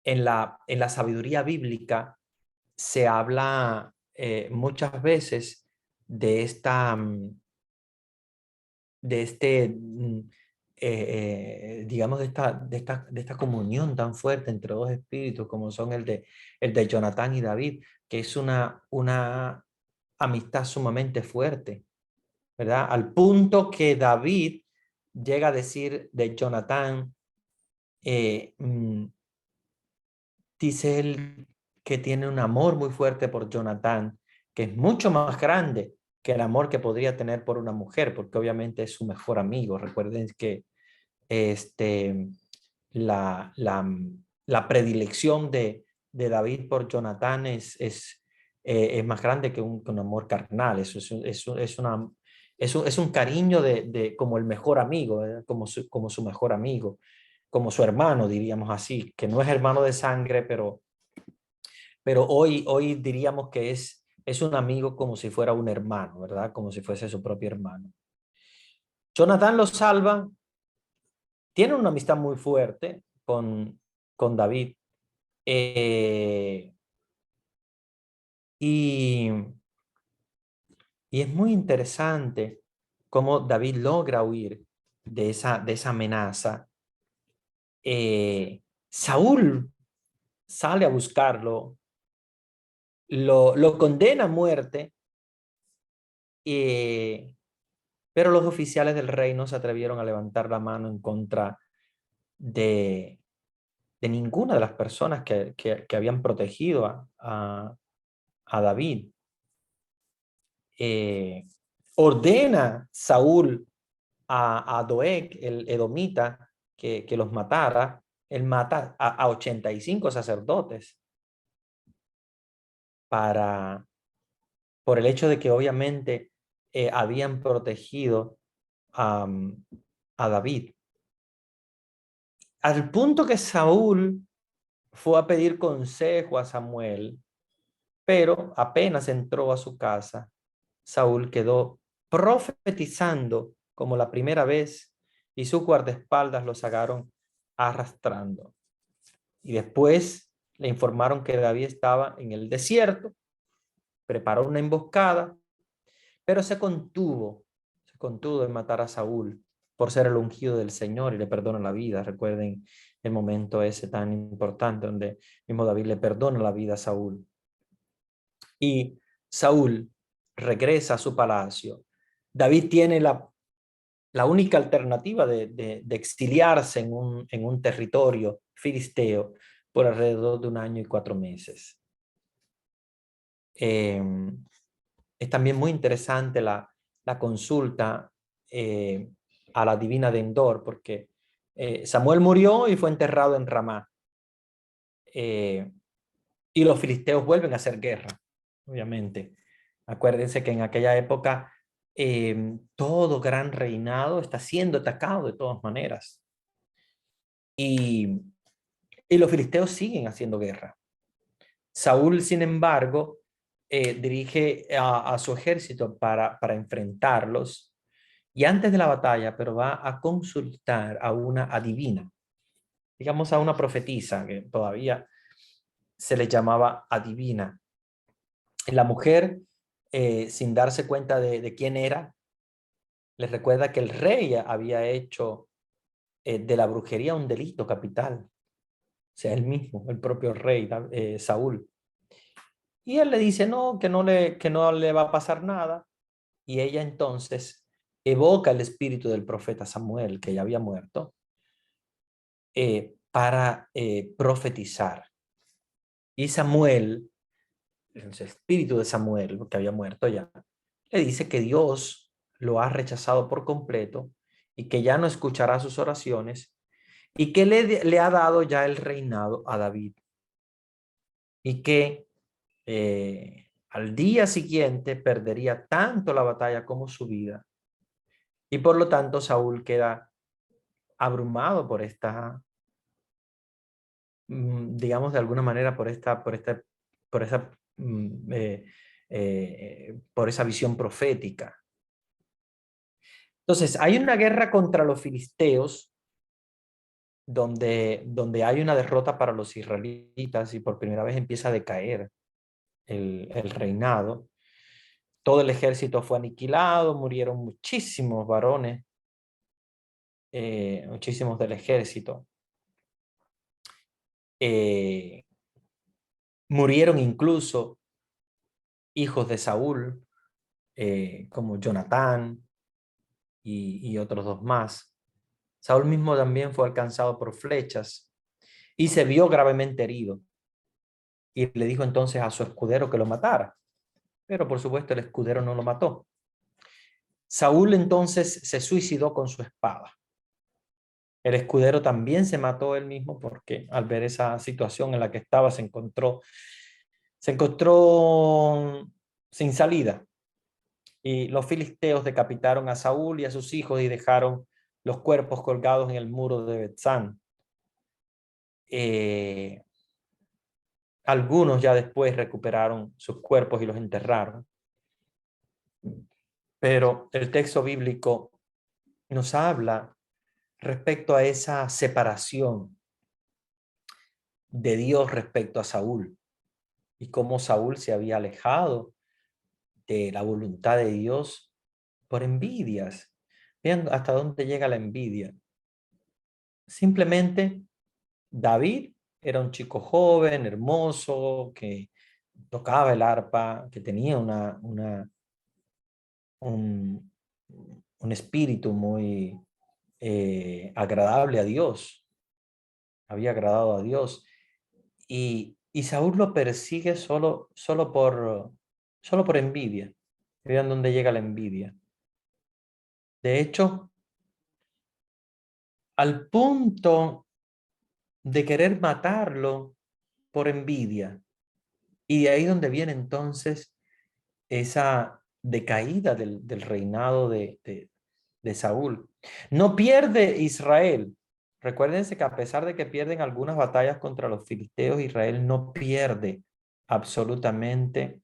en la sabiduría bíblica se habla muchas veces de esta, de este, digamos, de esta comunión tan fuerte entre dos espíritus como son el de Jonatán y David, que es una amistad sumamente fuerte, ¿verdad? Al punto que David llega a decir de Jonatán, eh, mm, dice él que tiene un amor muy fuerte por Jonatán, que es mucho más grande que el amor que podría tener por una mujer, porque obviamente es su mejor amigo. Recuerden que este, la predilección de David por Jonatán es más grande que un amor carnal. Eso es un cariño como el mejor amigo, ¿verdad? Como su mejor amigo, como su hermano, diríamos así, que no es hermano de sangre, pero hoy diríamos que es un amigo como si fuera un hermano, ¿verdad? Como si fuese su propio hermano. Jonatán lo salva, tiene una amistad muy fuerte con David. eh, y, y es muy interesante cómo David logra huir de esa amenaza. Saúl sale a buscarlo, lo condena a muerte, eh, pero los oficiales del rey no se atrevieron a levantar la mano en contra de, de ninguna de las personas que habían protegido a David. eh, Ordena Saúl a Doeg, el edomita, que los matara. Él mata a 85 sacerdotes para, por el hecho de que obviamente habían protegido a, a David. Al punto que Saúl fue a pedir consejo a Samuel, pero apenas entró a su casa, Saúl quedó profetizando como la primera vez y sus guardaespaldas lo sacaron arrastrando. Y después le informaron que David estaba en el desierto, preparó una emboscada, pero se contuvo en matar a Saúl por ser el ungido del Señor y le perdona la vida. Recuerden el momento ese tan importante donde mismo David le perdona la vida a Saúl. Y Saúl regresa a su palacio. David tiene la única alternativa de exiliarse en un territorio filisteo por alrededor de 1 año y 4 meses. Eh, es también muy interesante la consulta a la divina de Endor, porque Samuel murió y fue enterrado en Ramá. Eh, y los filisteos vuelven a hacer guerra, obviamente. Acuérdense que en aquella época todo gran reinado está siendo atacado de todas maneras. Y, y los filisteos siguen haciendo guerra. Saúl, sin embargo, dirige a su ejército para enfrentarlos y antes de la batalla, pero va a consultar a una adivina, digamos a una profetisa que todavía se le llamaba adivina. La mujer, sin darse cuenta de quién era, les recuerda que el rey había hecho de la brujería un delito capital, o sea, él mismo, el propio rey Saúl. Y él le dice no, que no le va a pasar nada. Y ella entonces evoca el espíritu del profeta Samuel, que ya había muerto, para profetizar. Y Samuel, el espíritu de Samuel, que había muerto ya, le dice que Dios lo ha rechazado por completo y que ya no escuchará sus oraciones y que le ha dado ya el reinado a David. y que al día siguiente perdería tanto la batalla como su vida. Y por lo tanto Saúl queda abrumado por esta, digamos de alguna manera, por esa, por esa visión profética. Entonces, hay una guerra contra los filisteos donde hay una derrota para los israelitas y por primera vez empieza a decaer el reinado. Todo el ejército fue aniquilado, murieron muchísimos varones, muchísimos del ejército. Murieron incluso hijos de Saúl, como Jonatán y otros dos más. Saúl mismo también fue alcanzado por flechas y se vio gravemente herido. Y le dijo entonces a su escudero que lo matara. Pero por supuesto el escudero no lo mató. Saúl entonces se suicidó con su espada. El escudero también se mató él mismo porque al ver esa situación en la que estaba se encontró sin salida. Y los filisteos decapitaron a Saúl y a sus hijos y dejaron los cuerpos colgados en el muro de Betzán. Algunos ya después recuperaron sus cuerpos y los enterraron. Pero el texto bíblico nos habla respecto a esa separación de Dios respecto a Saúl y cómo Saúl se había alejado de la voluntad de Dios por envidias. Vean hasta dónde llega la envidia. Simplemente David era un chico joven, hermoso, que tocaba el arpa, que tenía un, un espíritu muy agradable a Dios, había agradado a Dios. Y Saúl lo persigue solo por envidia. Vean dónde llega la envidia. De hecho, al punto de querer matarlo por envidia. Y de ahí donde viene entonces esa decaída del reinado de Saúl. No pierde Israel. Recuérdense que a pesar de que pierden algunas batallas contra los filisteos, Israel no pierde absolutamente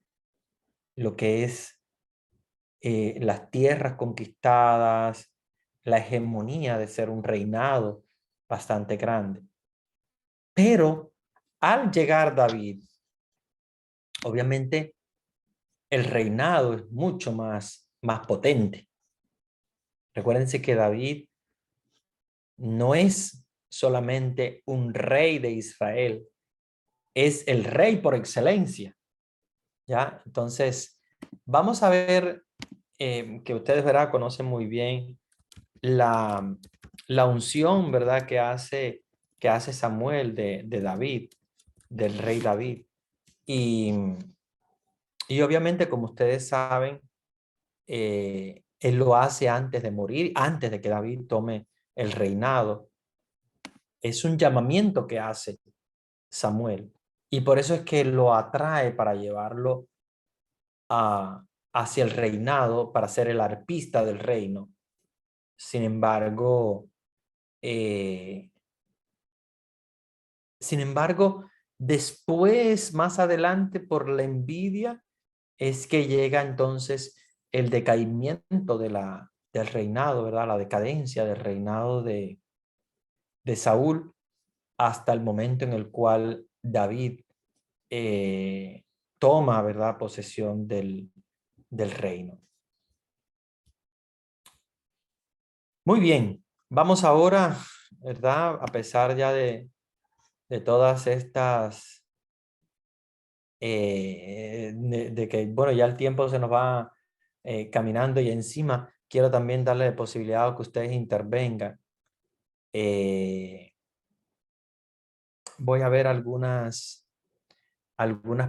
lo que es las tierras conquistadas, la hegemonía de ser un reinado bastante grande. Pero al llegar David, obviamente el reinado es mucho más potente. Recuérdense que David no es solamente un rey de Israel, es el rey por excelencia. ¿Ya? Entonces, vamos a ver que ustedes, ¿verdad? Conocen muy bien la unción, ¿verdad? Que hace Samuel de David, del rey David. Y, y obviamente, como ustedes saben, él lo hace antes de morir, antes de que David tome el reinado. Es un llamamiento que hace Samuel. Y por eso es que lo atrae para llevarlo hacia el reinado, para ser el arpista del reino. Sin embargo, eh, después, más adelante, por la envidia, es que llega entonces el decaimiento del reinado, ¿verdad? La decadencia del reinado de Saúl hasta el momento en el cual David toma, ¿verdad? Posesión del reino. Muy bien, vamos ahora, ¿verdad? A pesar ya de todas estas, de que, bueno, ya el tiempo se nos va caminando y encima quiero también darle la posibilidad a que ustedes intervengan. Voy a ver algunas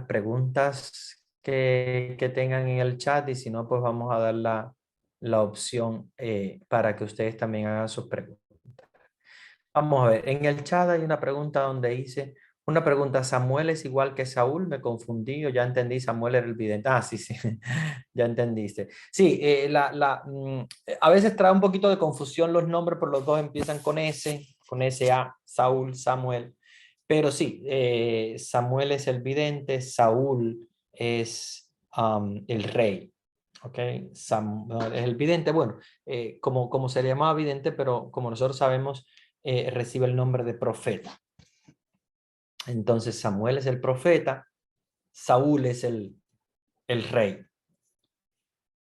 preguntas que tengan en el chat y si no, pues vamos a dar la opción para que ustedes también hagan sus preguntas. Vamos a ver, en el chat hay una pregunta donde dice, Una pregunta, ¿Samuel es igual que Saúl? Me confundí o ya entendí, Samuel era el vidente. Ah, sí, sí, ya entendiste. Sí, a veces trae un poquito de confusión los nombres, pero los dos empiezan con S-A, Saúl, Samuel. Pero sí, Samuel es el vidente, Saúl es el rey. ¿Ok? Es el vidente, bueno, como se le llamaba vidente, pero como nosotros sabemos, recibe el nombre de profeta. Entonces Samuel es el profeta, Saúl es el rey.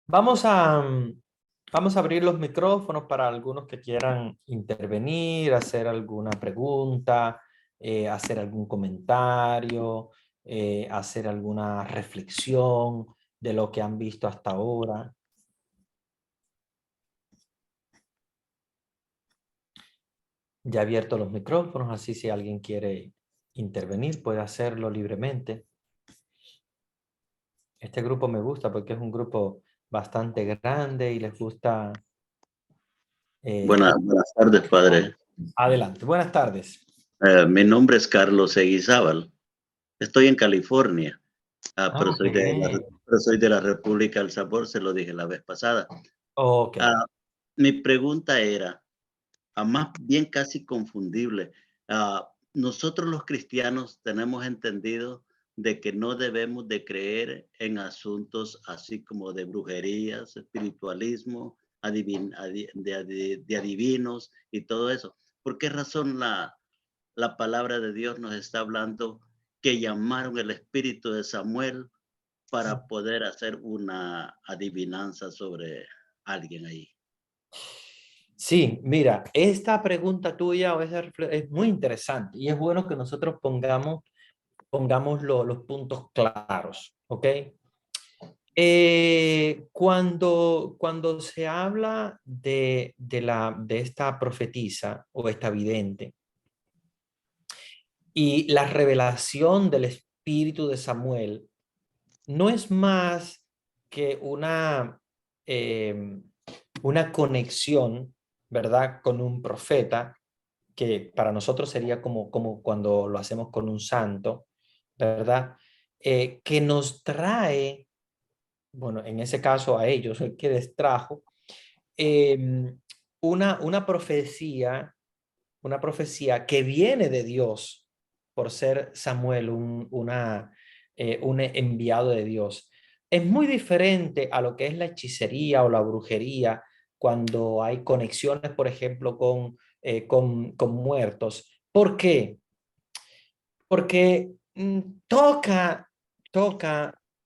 Vamos a, vamos a abrir los micrófonos para algunos que quieran intervenir, hacer alguna pregunta, hacer algún comentario, hacer alguna reflexión de lo que han visto hasta ahora. Ya he abierto los micrófonos, así si alguien quiere intervenir puede hacerlo libremente. Este grupo me gusta porque es un grupo bastante grande y les gusta. Buenas tardes, padre. Adelante, buenas tardes. Mi nombre es Carlos Eguizábal. Estoy en California, pero Qué bien. soy de la República del Sabor, se lo dije la vez pasada. Ok. Ah, Mi pregunta era, más bien casi confundible. Nosotros los cristianos tenemos entendido de que no debemos de creer en asuntos así como de brujerías, espiritualismo, de adivinos y todo eso. ¿Por qué razón la palabra de Dios nos está hablando que llamaron el espíritu de Samuel para poder hacer una adivinanza sobre alguien ahí? Sí, mira, esta pregunta tuya es muy interesante y es bueno que nosotros pongamos los puntos claros, ¿ok? Cuando se habla de esta profetisa o esta vidente y la revelación del espíritu de Samuel, no es más que una conexión, ¿verdad? Con un profeta, que para nosotros sería como cuando lo hacemos con un santo, ¿verdad? Que nos trae, bueno, en ese caso a ellos, el que les trajo, eh, una profecía que viene de Dios por ser Samuel un enviado de Dios. Es muy diferente a lo que es la hechicería o la brujería cuando hay conexiones, por ejemplo, con muertos. ¿Por qué? Porque toca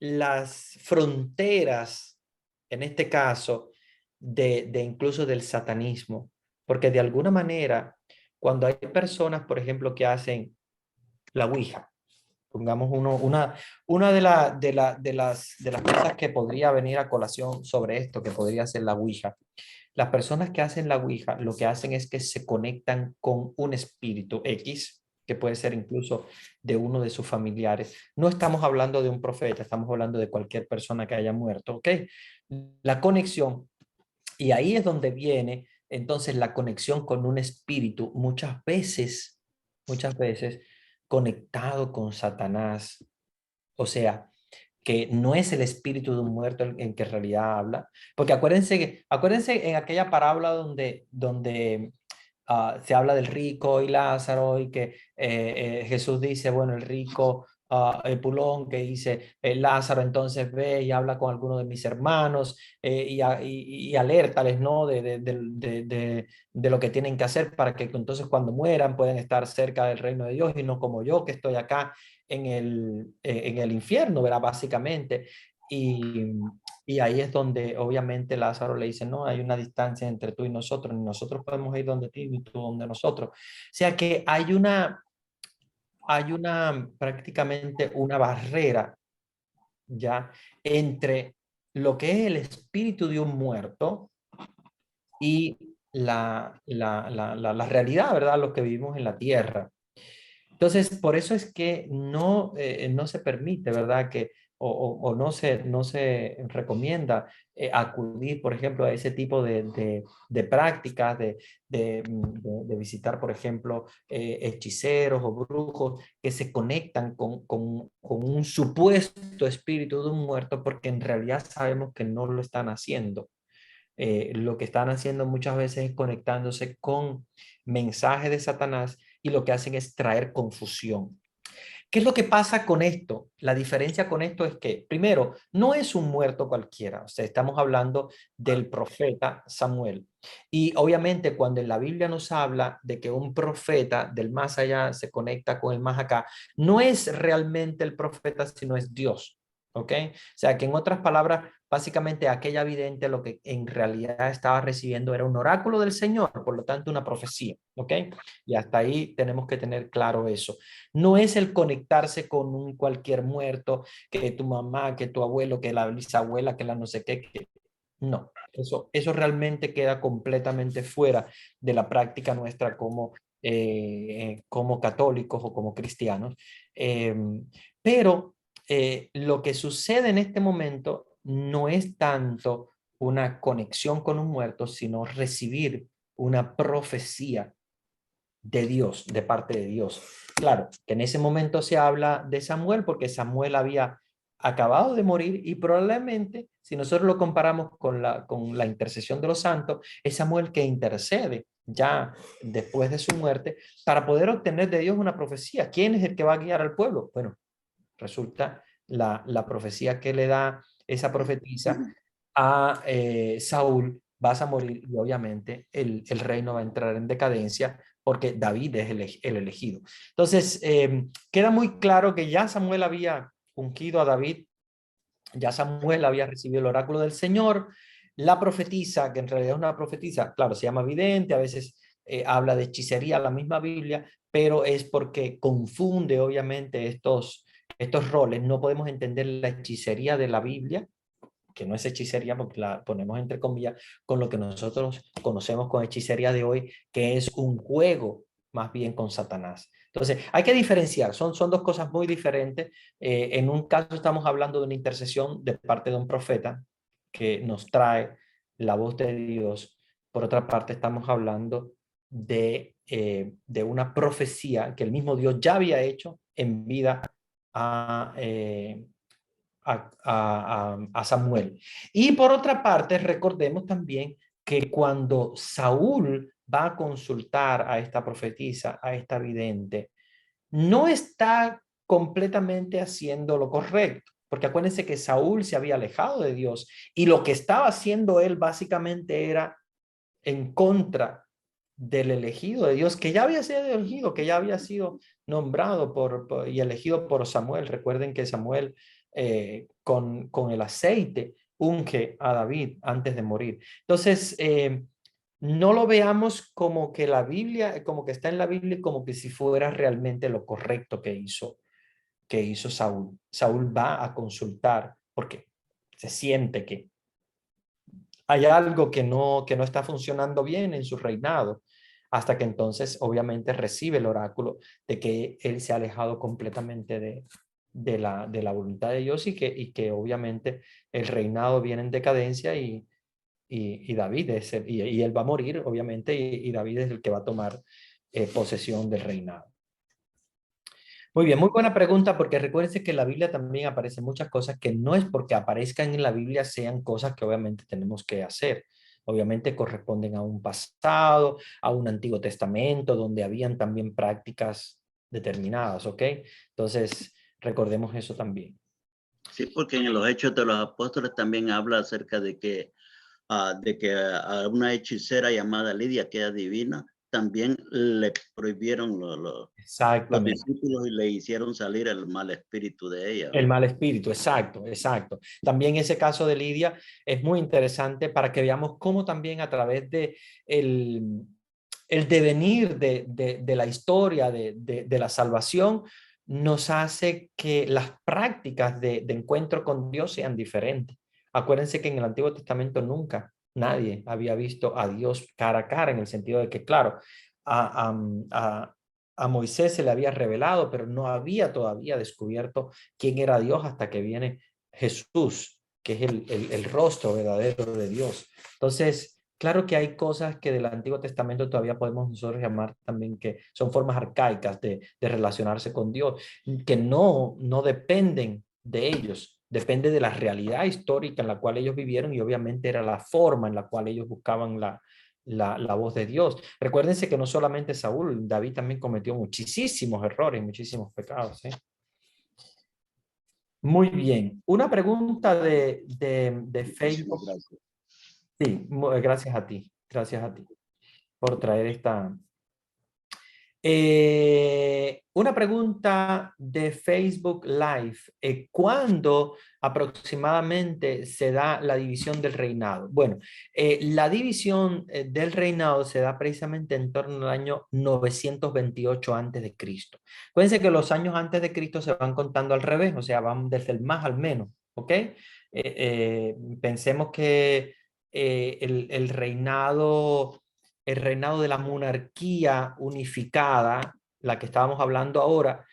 las fronteras, en este caso, de incluso del satanismo. Porque de alguna manera, cuando hay personas, por ejemplo, que hacen la Ouija, pongamos una de las cosas que podría venir a colación sobre esto, que podría ser la Ouija. Las personas que hacen la Ouija, lo que hacen es que se conectan con un espíritu X, que puede ser incluso de uno de sus familiares. No estamos hablando de un profeta, estamos hablando de cualquier persona que haya muerto, ¿ok? La conexión, y ahí es donde viene entonces la conexión con un espíritu, muchas veces conectado con Satanás. O sea, que no es el espíritu de un muerto en que en realidad habla. Porque acuérdense en aquella parábola donde se habla del rico y Lázaro y que Jesús dice, bueno, el rico, el pulón que dice, Lázaro entonces ve y habla con alguno de mis hermanos y alértales, ¿no? De lo que tienen que hacer para que entonces cuando mueran puedan estar cerca del reino de Dios y no como yo que estoy acá en el infierno, ¿verdad? Básicamente. Y, y ahí es donde obviamente Lázaro le dice, no, hay una distancia entre tú y nosotros, ni nosotros podemos ir donde ti, ni tú donde nosotros. O sea que hay una prácticamente una barrera ya entre lo que es el espíritu de un muerto y la realidad, ¿verdad? Lo que vivimos en la tierra. Entonces, por eso es que no se permite, ¿verdad? O no se recomienda acudir, por ejemplo, a ese tipo de prácticas, de visitar, por ejemplo, hechiceros o brujos que se conectan con un supuesto espíritu de un muerto, porque en realidad sabemos que no lo están haciendo. Lo que están haciendo muchas veces es conectándose con mensajes de Satanás y lo que hacen es traer confusión. ¿Qué es lo que pasa con esto? La diferencia con esto es que, primero, no es un muerto cualquiera, o sea, estamos hablando del profeta Samuel. Y obviamente cuando en la Biblia nos habla de que un profeta del más allá se conecta con el más acá, no es realmente el profeta, sino es Dios. ¿Ok? O sea, que en otras palabras, básicamente aquella vidente lo que en realidad estaba recibiendo era un oráculo del Señor, por lo tanto una profecía. ¿Ok? Y hasta ahí tenemos que tener claro eso. No es el conectarse con un cualquier muerto, que tu mamá, que tu abuelo, que la bisabuela, que la no sé qué. No, eso realmente queda completamente fuera de la práctica nuestra como católicos o como cristianos. Eh, pero lo que sucede en este momento no es tanto una conexión con un muerto, sino recibir una profecía de Dios, de parte de Dios. Claro, que en ese momento se habla de Samuel porque Samuel había acabado de morir y probablemente, si nosotros lo comparamos con la intercesión de los santos, es Samuel que intercede ya después de su muerte para poder obtener de Dios una profecía. ¿Quién es el que va a guiar al pueblo? Bueno, resulta la profecía que le da esa profetisa a Saúl, vas a morir y obviamente el reino va a entrar en decadencia porque David es el elegido. Entonces, queda muy claro que ya Samuel había ungido a David, ya Samuel había recibido el oráculo del Señor, la profetisa, que en realidad es una profetisa, claro, se llama vidente, a veces habla de hechicería la misma Biblia, pero es porque confunde obviamente estos roles. No podemos entender la hechicería de la Biblia, que no es hechicería porque la ponemos entre comillas, con lo que nosotros conocemos con hechicería de hoy, que es un juego más bien con Satanás. Entonces, hay que diferenciar, son dos cosas muy diferentes. En un caso estamos hablando de una intercesión de parte de un profeta que nos trae la voz de Dios. Por otra parte, estamos hablando de una profecía que el mismo Dios ya había hecho en vida a, a Samuel. Y por otra parte, recordemos también que cuando Saúl va a consultar a esta profetisa, a esta vidente, no está completamente haciendo lo correcto, porque acuérdense que Saúl se había alejado de Dios y lo que estaba haciendo él básicamente era en contra del elegido de Dios, que ya había sido elegido, que ya había sido nombrado y elegido por Samuel. Recuerden que Samuel con el aceite unge a David antes de morir. Entonces, no lo veamos como que la Biblia, como que está en la Biblia, como que si fuera realmente lo correcto que hizo Saúl. Saúl va a consultar porque se siente que hay algo que no está funcionando bien en su reinado, hasta que entonces obviamente recibe el oráculo de que él se ha alejado completamente de la voluntad de Dios y que obviamente el reinado viene en decadencia y David y él va a morir obviamente y David es el que va a tomar posesión del reinado. Muy bien, muy buena pregunta porque recuérdense que en la Biblia también aparecen muchas cosas que no es porque aparezcan en la Biblia sean cosas que obviamente tenemos que hacer. Obviamente corresponden a un pasado, a un Antiguo Testamento donde habían también prácticas determinadas, ¿ok? Entonces, recordemos eso también. Sí, porque en los Hechos de los Apóstoles también habla acerca de que a una hechicera llamada Lidia, que era divina, también le prohibieron los Exactamente. discípulos y le hicieron salir el mal espíritu de ella, El ¿no? mal espíritu, exacto, exacto. También ese caso de Lidia es muy interesante para que veamos cómo también a través de el devenir de la historia de la salvación nos hace que las prácticas de encuentro con Dios sean diferentes. Acuérdense que en el Antiguo Testamento nunca nadie había visto a Dios cara a cara, en el sentido de que, claro, a, a, a Moisés se le había revelado, pero no había todavía descubierto quién era Dios hasta que viene Jesús, que es el rostro verdadero de Dios. Entonces, claro que hay cosas que del Antiguo Testamento todavía podemos nosotros llamar también que son formas arcaicas de relacionarse con Dios, que no dependen de ellos, depende de la realidad histórica en la cual ellos vivieron y obviamente era la forma en la cual ellos buscaban la voz de Dios. Recuérdense que no solamente Saúl, David también cometió muchísimos errores, muchísimos pecados. ¿Eh? Muy bien. Una pregunta de Muchísimas Facebook. gracias. Sí, gracias a ti por traer esta, una pregunta de Facebook Live. ¿Cuándo aproximadamente se da la división del reinado? Bueno, la división del reinado se da precisamente en torno al año 928 antes de Cristo. Acuérdense que los años antes de Cristo se van contando al revés, o sea, van desde el más al menos, ¿ok? Pensemos que el reinado de la monarquía unificada, la que estábamos hablando ahora,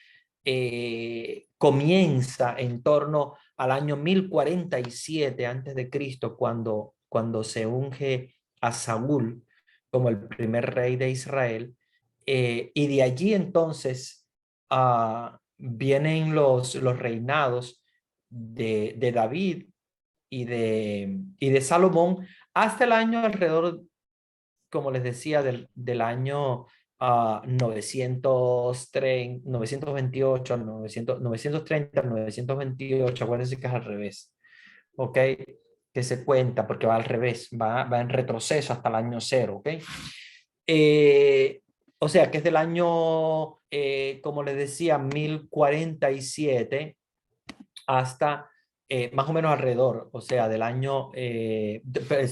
comienza en torno al año 1047 antes de Cristo, cuando se unge a Saúl como el primer rey de Israel, y de allí entonces vienen los reinados de David y de Salomón hasta el año alrededor, como les decía, del año 930, 928, 930, 928, acuérdense que es al revés, ¿ok? Que se cuenta porque va al revés, va en retroceso hasta el año cero, ¿ok? Eh, o sea, que es del año, como les decía, 1047 hasta más o menos alrededor, o sea, del año, sí,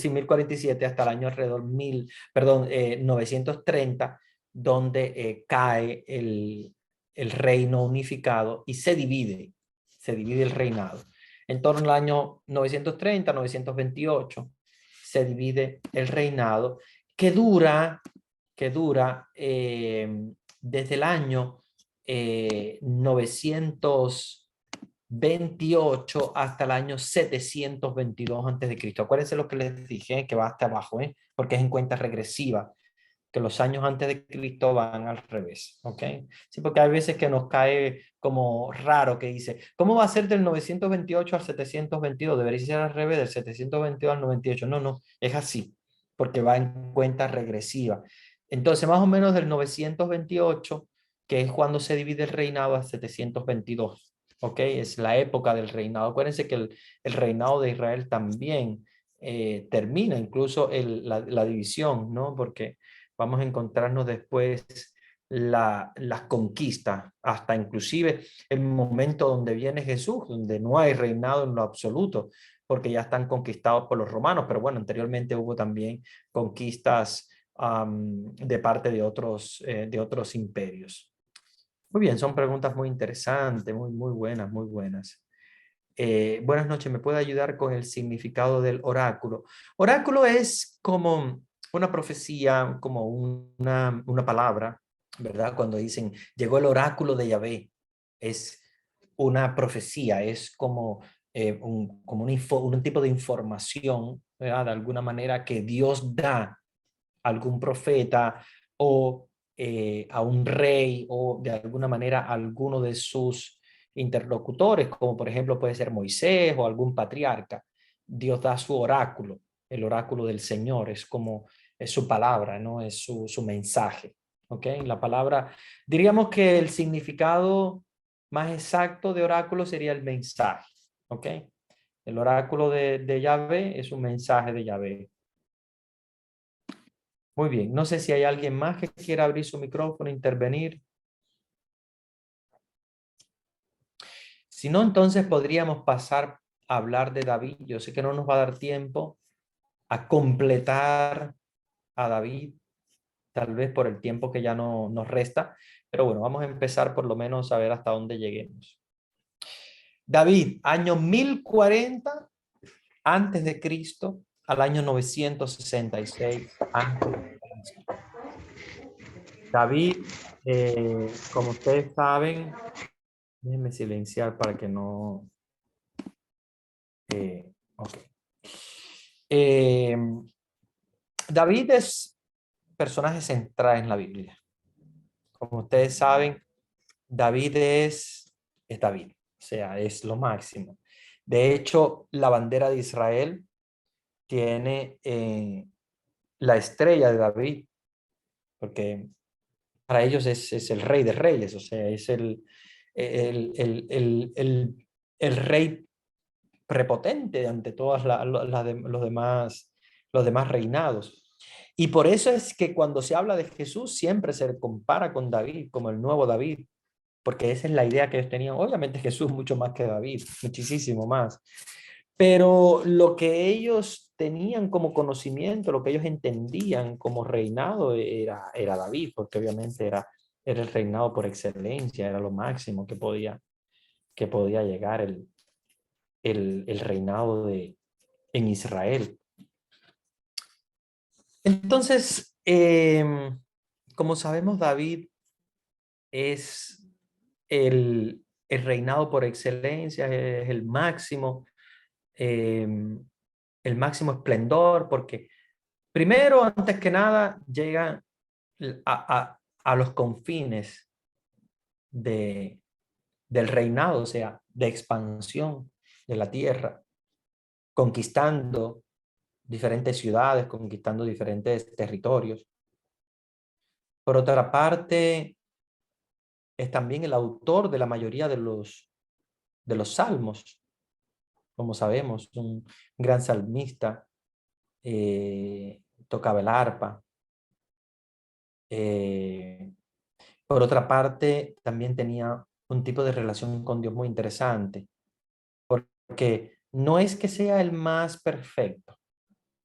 1047 hasta el año alrededor 930, donde cae el reino unificado y se divide el reinado. En torno al año 930, 928, se divide el reinado que dura desde el año 928 hasta el año 722 antes de Cristo. Acuérdense lo que les dije, que va hasta abajo, porque es en cuenta regresiva, que los años antes de Cristo van al revés, ¿ok? Sí, porque hay veces que nos cae como raro que dice, ¿cómo va a ser del 928 al 722? Debería ser al revés, del 722 al 98. No, no, es así, porque va en cuenta regresiva. Entonces, más o menos del 928, que es cuando se divide el reinado, a 722. ¿Ok? Es la época del reinado. Acuérdense que el reinado de Israel también termina, incluso la división, ¿no? Porque vamos a encontrarnos después las conquistas, hasta inclusive el momento donde viene Jesús, donde no hay reinado en lo absoluto, porque ya están conquistados por los romanos, pero bueno, anteriormente hubo también conquistas de parte de otros imperios. Muy bien, son preguntas muy interesantes, muy buenas, muy buenas. Buenas noches, ¿me puede ayudar con el significado del oráculo? Oráculo es como una profecía, como una palabra, ¿verdad? Cuando dicen, llegó el oráculo de Yahvé, es una profecía, es como, un tipo de información, ¿verdad? De alguna manera que Dios da a algún profeta o a un rey o de alguna manera a alguno de sus interlocutores, como por ejemplo puede ser Moisés o algún patriarca. Dios da su oráculo, el oráculo del Señor, es como es su palabra, ¿no? Es su mensaje. ¿Ok? La palabra, diríamos que el significado más exacto de oráculo sería el mensaje. ¿Ok? El oráculo de Yahvé es un mensaje de Yahvé. Muy bien, no sé si hay alguien más que quiera abrir su micrófono, intervenir. Si no, entonces podríamos pasar a hablar de David. Yo sé que no nos va a dar tiempo a completar a David, tal vez por el tiempo que ya no nos resta, pero bueno, vamos a empezar por lo menos a ver hasta dónde lleguemos. David, año 1040 antes de Cristo al año 966 antes de Cristo. David, como ustedes saben, déjenme silenciar para que no... ok. Eh, David es personaje central en la Biblia. Como ustedes saben, David es David, o sea, es lo máximo. De hecho, la bandera de Israel tiene la estrella de David, porque para ellos es el rey de reyes, o sea, es el, el, el, el, el rey prepotente ante todos los demás reinados. Y por eso es que cuando se habla de Jesús siempre se le compara con David, como el nuevo David, porque esa es la idea que ellos tenían. Obviamente Jesús mucho más que David, muchísimo más. Pero lo que ellos tenían como conocimiento, lo que ellos entendían como reinado era David, porque obviamente era el reinado por excelencia, era lo máximo que podía llegar el reinado en Israel. Entonces, como sabemos, David es el reinado por excelencia, es eh, el máximo esplendor, porque primero, antes que nada, llega a los confines de, del reinado, o sea, de expansión de la tierra, conquistando diferentes ciudades, conquistando diferentes territorios. Por otra parte, es también el autor de la mayoría de los salmos, como sabemos, un gran salmista, tocaba el arpa. Eh, por otra parte, también tenía un tipo de relación con Dios muy interesante, porque no es que sea el más perfecto.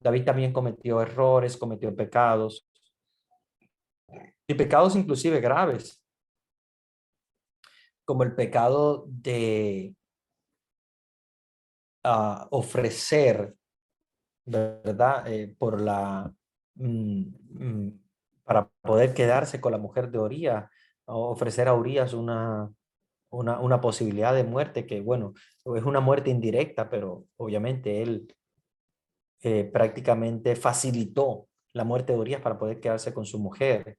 David también cometió errores, cometió pecados, y pecados inclusive graves, como el pecado de ofrecer, ¿verdad? Mm, mm, para poder quedarse con la mujer de Urías, o ofrecer a Urías una posibilidad de muerte que, bueno, es una muerte indirecta, pero obviamente él prácticamente facilitó la muerte de Urías para poder quedarse con su mujer.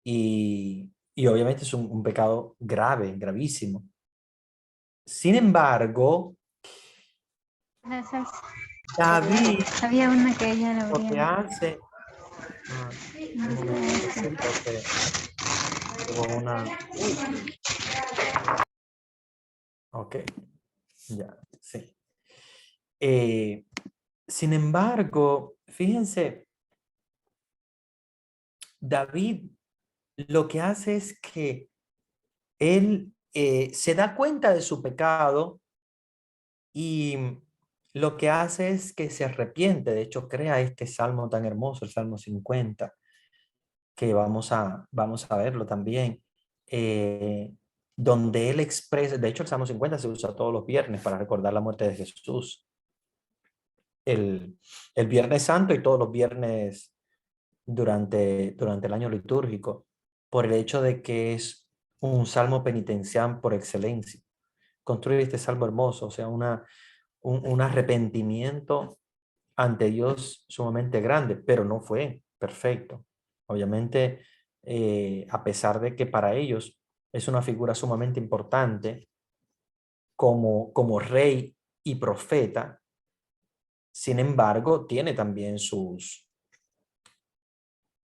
Y obviamente es un pecado grave, gravísimo. Sin embargo, Gracias. David Había una que ella la lo que abría. hace... un momento, siento que hubo una... Uy, ok, ya, sí. Eh, Sin embargo, fíjense, David lo que hace es que él se da cuenta de su pecado y lo que hace es que se arrepiente. De hecho, crea este salmo tan hermoso, el Salmo 50, que vamos a verlo también, eh, donde él expresa, de hecho el Salmo 50 se usa todos los viernes para recordar la muerte de Jesús. El Viernes Santo y todos los viernes durante el año litúrgico, por el hecho de que es un salmo penitencial por excelencia. Construir este salmo hermoso, o sea, un arrepentimiento ante Dios sumamente grande, pero no fue perfecto. Obviamente, a pesar de que para ellos es una figura sumamente importante como rey y profeta, sin embargo, tiene también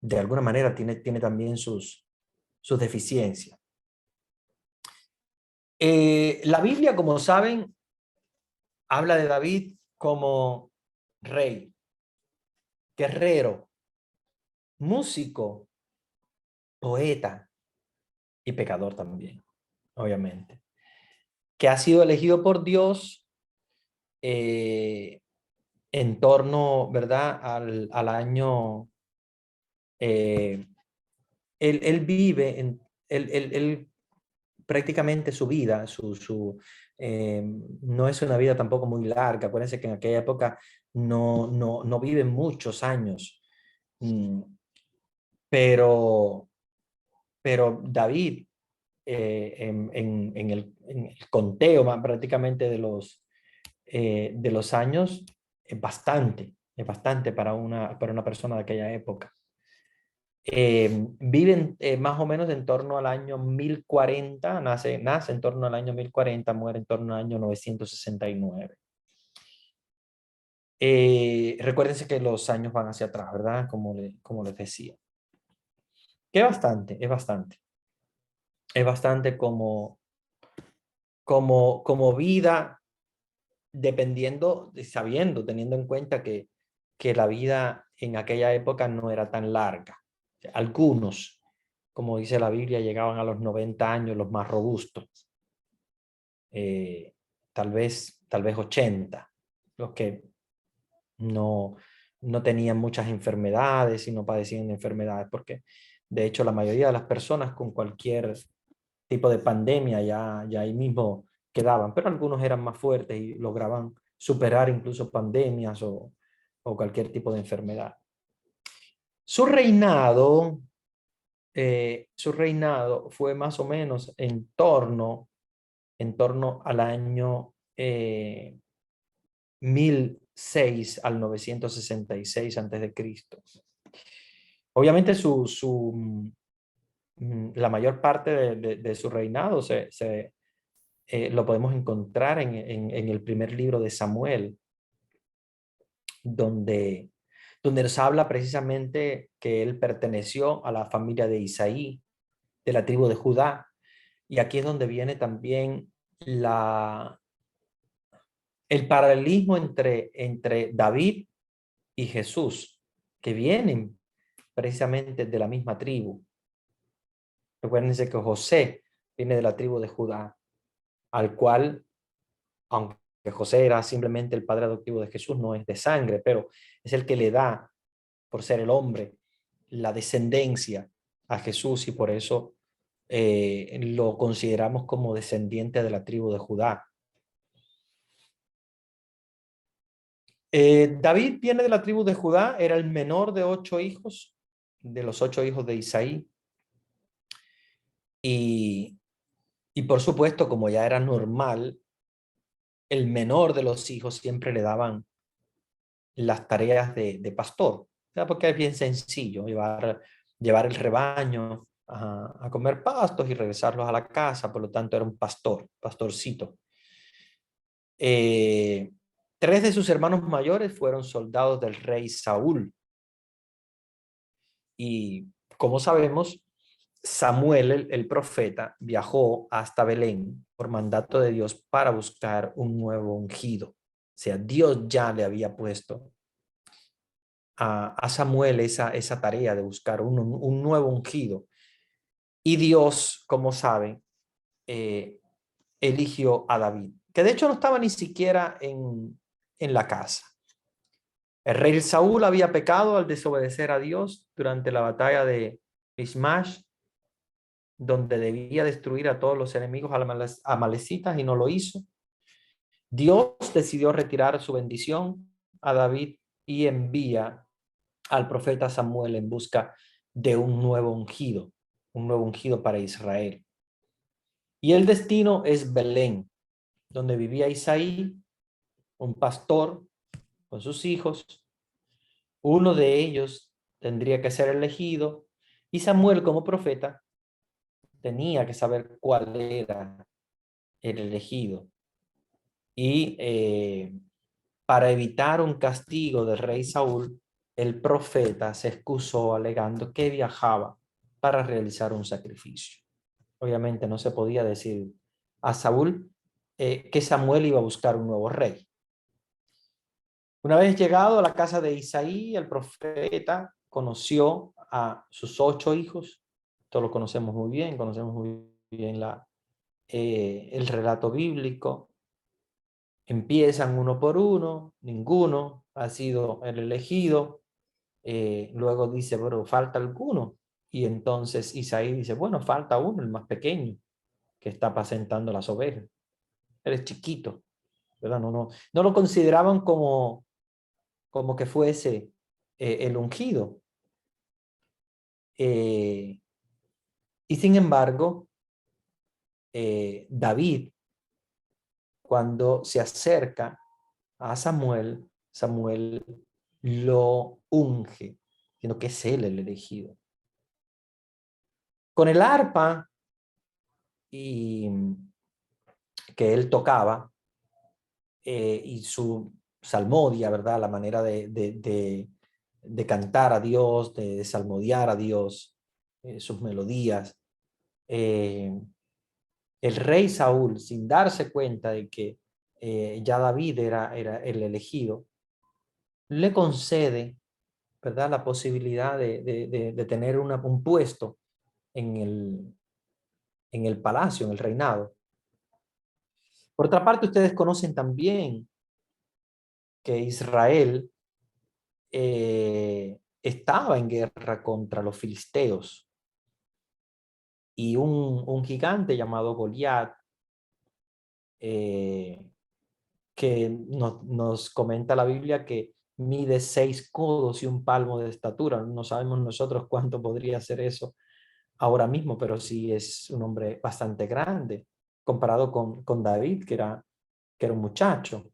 de alguna manera, tiene también sus deficiencias. La Biblia, como saben, habla de David como rey, guerrero, músico, poeta y pecador también, obviamente, que ha sido elegido por Dios eh, en torno, ¿verdad?, al año, eh, él vive, él prácticamente su vida, no es una vida tampoco muy larga. Acuérdense que en aquella época no viven muchos años. Pero David, en el conteo prácticamente de los años, es bastante para una persona de aquella época. Vive más o menos en torno al año 1040, nace en torno al año 1040, muere en torno al año 969. Recuérdense que los años van hacia atrás, ¿verdad? Como les decía. Que es bastante, es bastante. Es bastante como vida, dependiendo, sabiendo, teniendo en cuenta que la vida en aquella época no era tan larga. Algunos, como dice la Biblia, llegaban a los 90 años, los más robustos. Tal vez 80, los que no tenían muchas enfermedades y no padecían de enfermedades, porque de hecho la mayoría de las personas con cualquier tipo de pandemia ya ahí mismo quedaban, pero algunos eran más fuertes y lograban superar incluso pandemias o cualquier tipo de enfermedad. Su reinado fue más o menos en torno al año 1006 al 966 a.C. Obviamente la mayor parte de su reinado lo podemos encontrar en el primer libro de Samuel, donde nos habla precisamente que él perteneció a la familia de Isaí, de la tribu de Judá. Y aquí es donde viene también el paralelismo entre David y Jesús, que vienen precisamente de la misma tribu. Recuérdense que José viene de la tribu de Judá, al cual, aunque José era simplemente el padre adoptivo de Jesús, no es de sangre, pero es el que le da, por ser el hombre, la descendencia a Jesús, y por eso lo consideramos como descendiente de la tribu de Judá. David viene de la tribu de Judá, era el menor de 8 hijos, de los 8 hijos de Isaí. Y por supuesto, como ya era normal, el menor de los hijos siempre le daban las tareas de pastor, ¿ya? Porque es bien sencillo llevar el rebaño a comer pastos y regresarlos a la casa. Por lo tanto, era un pastorcito. 3 de sus hermanos mayores fueron soldados del rey Saúl. Y como sabemos, Samuel, el profeta, viajó hasta Belén por mandato de Dios para buscar un nuevo ungido. O sea, Dios ya le había puesto a Samuel esa tarea de buscar un nuevo ungido. Y Dios, como saben, eligió a David, que de hecho no estaba ni siquiera en la casa. El rey Saúl había pecado al desobedecer a Dios durante la batalla de Ismash, donde debía destruir a todos los enemigos amalecitas, y no lo hizo. Dios decidió retirar su bendición a David y envía al profeta Samuel en busca de un nuevo ungido para Israel. Y el destino es Belén, donde vivía Isaí, un pastor con sus hijos. Uno de ellos tendría que ser elegido, y Samuel, como profeta, tenía que saber cuál era el elegido. Y para evitar un castigo del rey Saúl, el profeta se excusó alegando que viajaba para realizar un sacrificio. Obviamente no se podía decir a Saúl que Samuel iba a buscar un nuevo rey. Una vez llegado a la casa de Isaí, el profeta conoció a sus 8 hijos. Esto lo conocemos muy bien, el relato bíblico. Empiezan uno por uno, ninguno ha sido el elegido. Luego dice, bueno, falta alguno. Y entonces Isaí dice, bueno, falta uno, el más pequeño, que está apacentando las ovejas. Él es chiquito, ¿verdad? No lo consideraban como que fuese el ungido. Y sin embargo, David, cuando se acerca a Samuel, Samuel lo unge, sino que es él el elegido. Con el arpa y, que él tocaba y su salmodia, ¿verdad? La manera de cantar a Dios, de salmodiar a Dios, sus melodías. El rey Saúl, sin darse cuenta de que ya David era el elegido, le concede, ¿verdad?, la posibilidad de tener un puesto en el palacio, en el reinado. Por otra parte, ustedes conocen también que Israel estaba en guerra contra los filisteos y un gigante llamado Goliat, que nos comenta la Biblia que mide 6 codos y un palmo de estatura. No sabemos nosotros cuánto podría ser eso ahora mismo, pero sí es un hombre bastante grande comparado con David, que era un muchacho.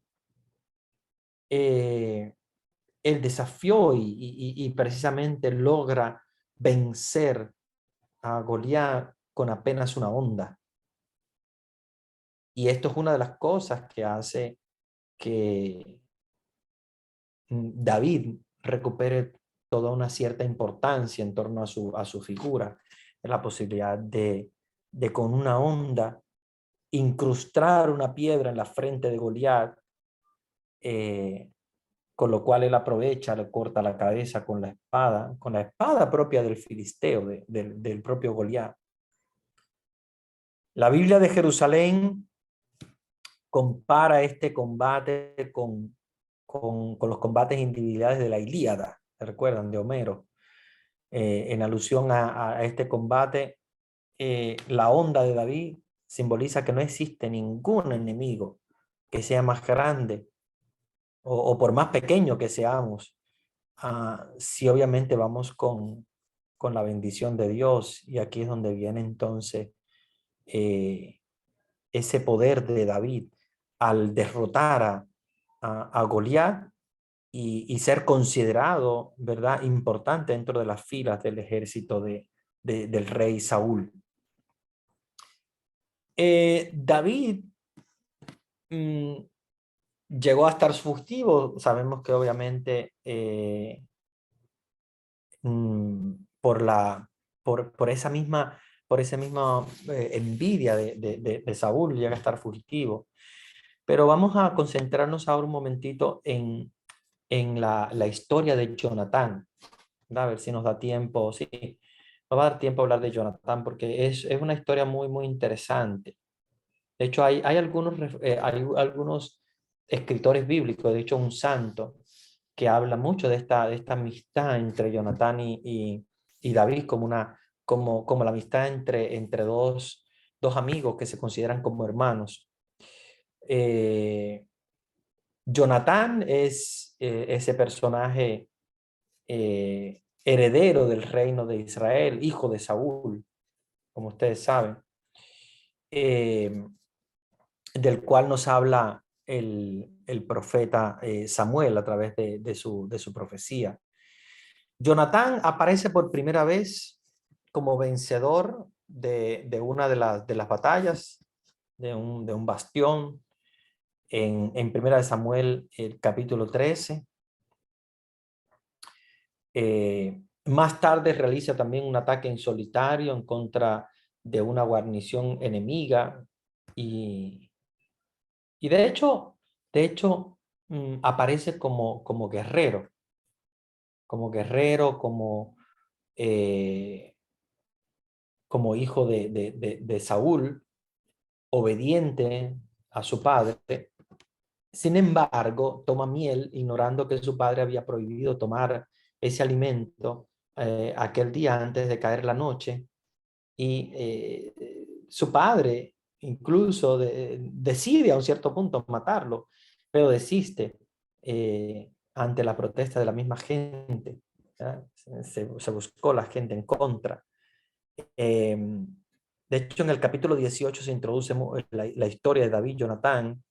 Él desafió y precisamente logra vencer a Goliat con apenas una onda. Y esto es una de las cosas que hace que David recupere toda una cierta importancia en torno a su figura, en la posibilidad de con una onda incrustar una piedra en la frente de Goliat, con lo cual él aprovecha, le corta la cabeza con la espada propia del filisteo, del propio Goliat. La Biblia de Jerusalén compara este combate con los combates individuales de la Ilíada, ¿se recuerdan? De Homero. En alusión a este combate, la onda de David simboliza que no existe ningún enemigo que sea más grande o por más pequeño que seamos, si obviamente vamos con la bendición de Dios. Y aquí es donde viene entonces ese poder de David al derrotar a Goliat y ser considerado, ¿verdad?, importante dentro de las filas del ejército del rey Saúl. David llegó a estar fugitivo. Sabemos que obviamente por esa misma envidia de Saúl, llega a estar fugitivo. Pero vamos a concentrarnos ahora un momentito en la historia de Jonatán, ¿verdad? A ver si nos da tiempo. Sí, nos va a dar tiempo a hablar de Jonatán porque es una historia muy, muy interesante. De hecho, hay algunos escritores bíblicos, de hecho un santo, que habla mucho de esta amistad entre Jonatán y David como la amistad entre dos amigos que se consideran como hermanos. Jonatán es ese personaje heredero del reino de Israel, hijo de Saúl, como ustedes saben, del cual nos habla el profeta Samuel a través de su profecía. Jonatán aparece por primera vez como vencedor de una de las batallas, de un bastión, en Primera de Samuel, el capítulo 13. Más tarde realiza también un ataque en solitario en contra de una guarnición enemiga y de hecho, aparece como guerrero, eh, como hijo de Saúl, obediente a su padre. Sin embargo, toma miel, ignorando que su padre había prohibido tomar ese alimento aquel día antes de caer la noche. Y su padre incluso decide a un cierto punto matarlo, pero desiste ante la protesta de la misma gente. ¿verdad? Se buscó la gente en contra. De hecho, en el capítulo 18 se introduce la historia de David y Jonatán,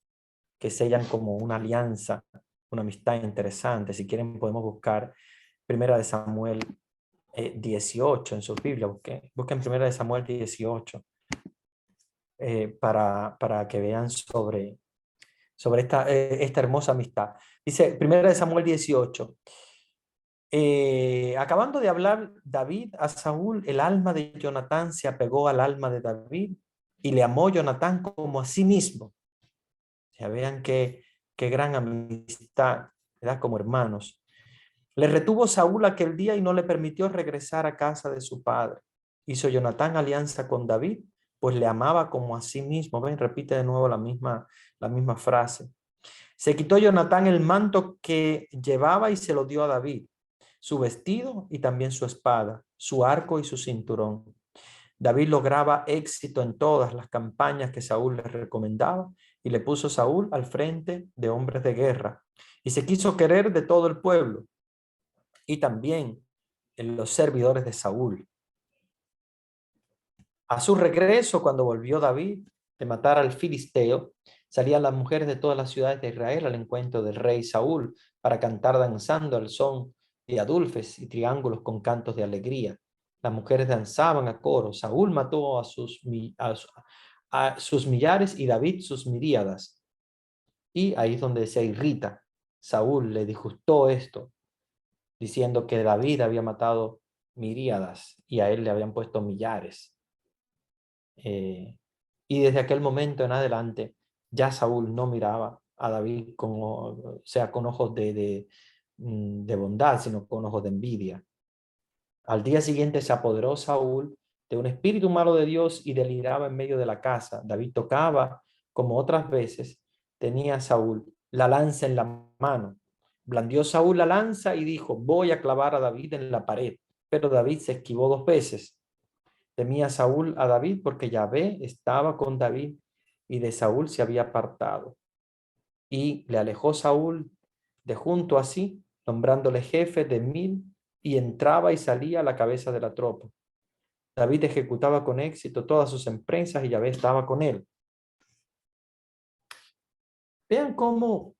que sellan como una alianza, una amistad interesante. Si quieren podemos buscar Primera de Samuel 18 en su Biblia. Busquen Primera de Samuel 18 para que vean sobre esta hermosa amistad. Dice Primera de Samuel 18. Acabando de hablar David a Saúl, el alma de Jonatán se apegó al alma de David y le amó Jonatán como a sí mismo. Ya vean qué gran amistad, ¿verdad? Como hermanos. Le retuvo Saúl aquel día y no le permitió regresar a casa de su padre. Hizo Jonatán alianza con David, pues le amaba como a sí mismo. Ven, repite de nuevo la misma frase. Se quitó Jonatán el manto que llevaba y se lo dio a David, su vestido y también su espada, su arco y su cinturón. David lograba éxito en todas las campañas que Saúl le recomendaba y le puso Saúl al frente de hombres de guerra y se quiso querer de todo el pueblo y también en los servidores de Saúl. A su regreso, cuando volvió David de matar al filisteo, salían las mujeres de todas las ciudades de Israel al encuentro del rey Saúl para cantar danzando al son de adulfes y triángulos con cantos de alegría. Las mujeres danzaban a coro. Saúl mató a sus millares y David sus miríadas. Y ahí es donde se irrita. Saúl le disgustó esto, diciendo que David había matado miríadas y a él le habían puesto millares. Y desde aquel momento en adelante, ya Saúl no miraba a David con ojos de bondad, sino con ojos de envidia. Al día siguiente se apoderó Saúl de un espíritu malo de Dios y deliraba en medio de la casa. David tocaba, como otras veces, tenía Saúl la lanza en la mano. Blandió Saúl la lanza y dijo: voy a clavar a David en la pared. Pero David se esquivó 2 veces. Temía Saúl a David porque Yahvé estaba con David y de Saúl se había apartado. Y le alejó Saúl de junto a sí, nombrándole jefe de 1000, y entraba y salía a la cabeza de la tropa. David ejecutaba con éxito todas sus empresas y Yahvé estaba con él. Vean cómo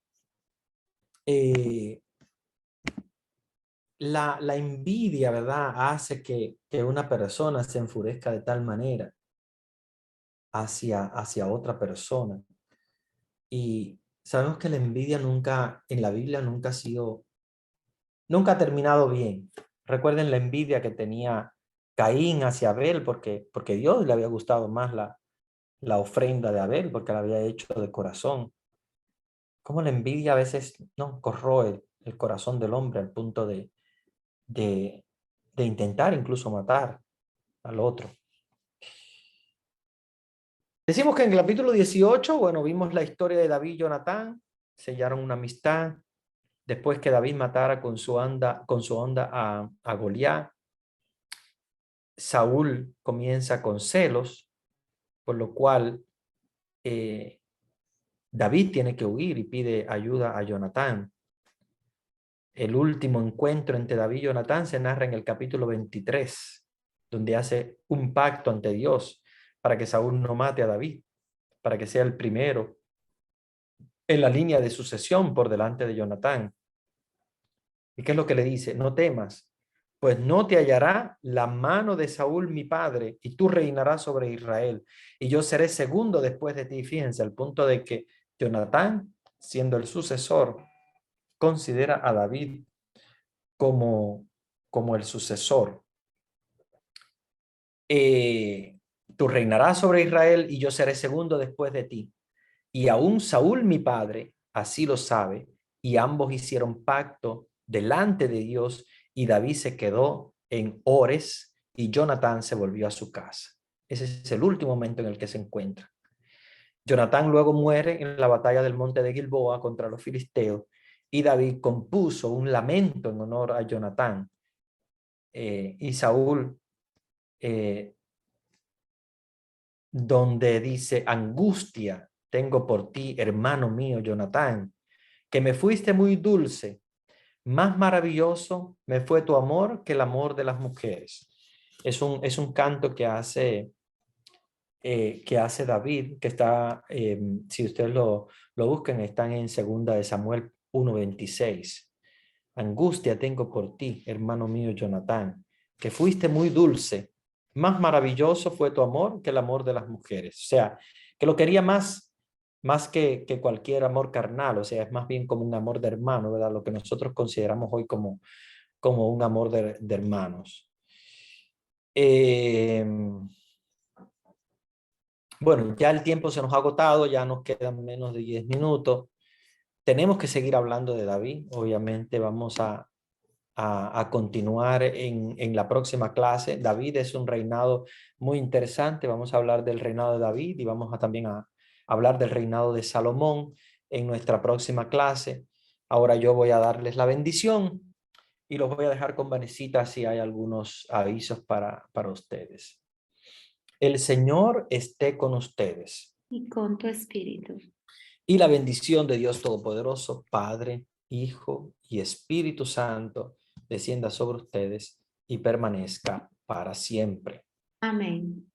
la envidia, ¿verdad?, hace que una persona se enfurezca de tal manera hacia otra persona. Y sabemos que la envidia nunca, en la Biblia, nunca ha terminado bien. Recuerden la envidia que tenía Caín hacia Abel, porque Dios le había gustado más la ofrenda de Abel, porque la había hecho de corazón. Cómo la envidia a veces no corroe el corazón del hombre al punto de intentar incluso matar al otro. Decimos que en el capítulo 18, bueno, vimos la historia de David y Jonatán, sellaron una amistad. Después que David matara con su onda a Goliat, Saúl comienza con celos, por lo cual David tiene que huir y pide ayuda a Jonatán. El último encuentro entre David y Jonatán se narra en el capítulo 23, donde hace un pacto ante Dios para que Saúl no mate a David, para que sea el primero en la línea de sucesión por delante de Jonatán. ¿Y qué es lo que le dice? No temas, pues no te hallará la mano de Saúl mi padre, y tú reinarás sobre Israel, y yo seré segundo después de ti. Fíjense, al punto de que Jonatán, siendo el sucesor, considera a David como el sucesor. Tú reinarás sobre Israel, y yo seré segundo después de ti. Y aún Saúl mi padre así lo sabe, y ambos hicieron pacto delante de Dios, y David se quedó en Ores y Jonatán se volvió a su casa. Ese es el último momento en el que se encuentran. Jonatán luego muere en la batalla del monte de Gilboa contra los filisteos, y David compuso un lamento en honor a Jonatán. Y Saúl, donde dice: angustia tengo por ti, hermano mío Jonatán, que me fuiste muy dulce, más maravilloso me fue tu amor que el amor de las mujeres. Es un canto que hace David, que está, si ustedes lo buscan, están en 2 de Samuel 1:26. Angustia tengo por ti, hermano mío Jonatán, que fuiste muy dulce. Más maravilloso fue tu amor que el amor de las mujeres. O sea, que lo quería más que cualquier amor carnal. O sea, es más bien como un amor de hermano, ¿verdad? Lo que nosotros consideramos hoy como un amor de hermanos. Bueno, ya el tiempo se nos ha agotado, ya nos quedan menos de 10 minutos. Tenemos que seguir hablando de David. Obviamente vamos a continuar en la próxima clase. David es un reinado muy interesante. Vamos a hablar del reinado de David y vamos también a hablar del reinado de Salomón en nuestra próxima clase. Ahora yo voy a darles la bendición y los voy a dejar con Vanesita si hay algunos avisos para ustedes. El Señor esté con ustedes. Y con tu espíritu. Y la bendición de Dios Todopoderoso, Padre, Hijo y Espíritu Santo, descienda sobre ustedes y permanezca para siempre. Amén.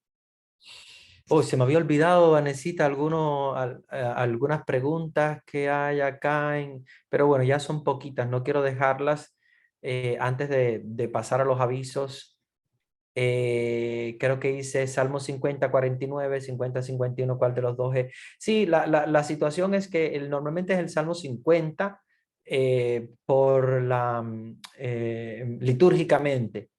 Oh, se me había olvidado, Vanesita, algunas preguntas que hay acá, pero bueno, ya son poquitas, no quiero dejarlas antes de pasar a los avisos. Creo que hice Salmo 50, 49, 50, 51, ¿cuál de los dos es? Sí, la situación es que normalmente es el Salmo 50 litúrgicamente,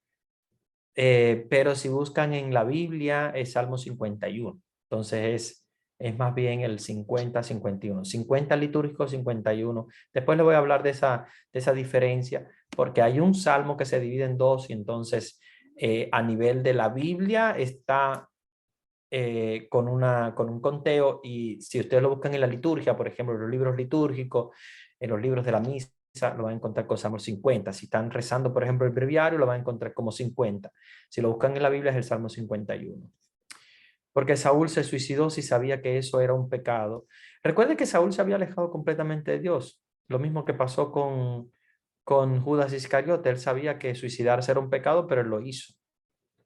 pero si buscan en la Biblia es Salmo 51. Entonces es más bien el 50, 51. 50 litúrgico, 51. Después les voy a hablar de esa diferencia, porque hay un salmo que se divide en dos y entonces a nivel de la Biblia está con un conteo, y si ustedes lo buscan en la liturgia, por ejemplo, en los libros litúrgicos, en los libros de la misa, lo van a encontrar con Salmo 50. Si están rezando, por ejemplo, el breviario, lo van a encontrar como 50. Si lo buscan en la Biblia es el Salmo 51. Porque Saúl se suicidó si sabía que eso era un pecado. Recuerden que Saúl se había alejado completamente de Dios. Lo mismo que pasó con Judas Iscariote. Él sabía que suicidarse era un pecado, pero él lo hizo.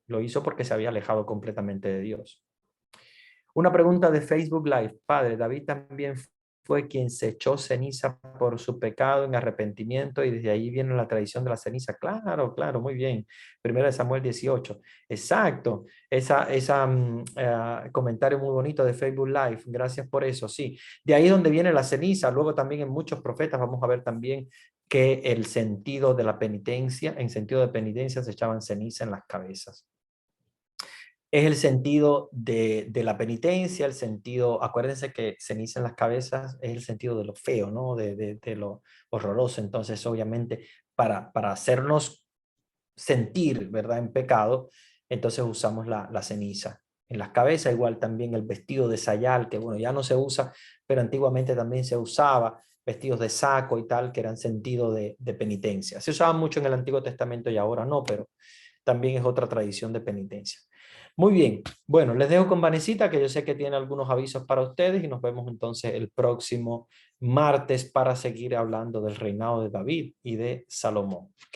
Lo hizo porque se había alejado completamente de Dios. Una pregunta de Facebook Live. Padre, David también fue quien se echó ceniza por su pecado en arrepentimiento y desde ahí viene la tradición de la ceniza. Claro, claro, muy bien. 1 Samuel 18. Exacto. Comentario muy bonito de Facebook Live. Gracias por eso. Sí, de ahí es donde viene la ceniza. Luego también en muchos profetas vamos a ver también que el sentido de la penitencia, en sentido de penitencia se echaban ceniza en las cabezas. Es el sentido de la penitencia, el sentido, acuérdense que ceniza en las cabezas es el sentido de lo feo, ¿no? De lo horroroso. Entonces, obviamente, para hacernos sentir, ¿verdad?, en pecado, entonces usamos la ceniza en las cabezas. Igual también el vestido de sayal, que bueno, ya no se usa, pero antiguamente también se usaba, vestidos de saco y tal, que eran sentido de penitencia. Se usaban mucho en el Antiguo Testamento y ahora no, pero también es otra tradición de penitencia. Muy bien, bueno, les dejo con Vanesita, que yo sé que tiene algunos avisos para ustedes, y nos vemos entonces el próximo martes para seguir hablando del reinado de David y de Salomón.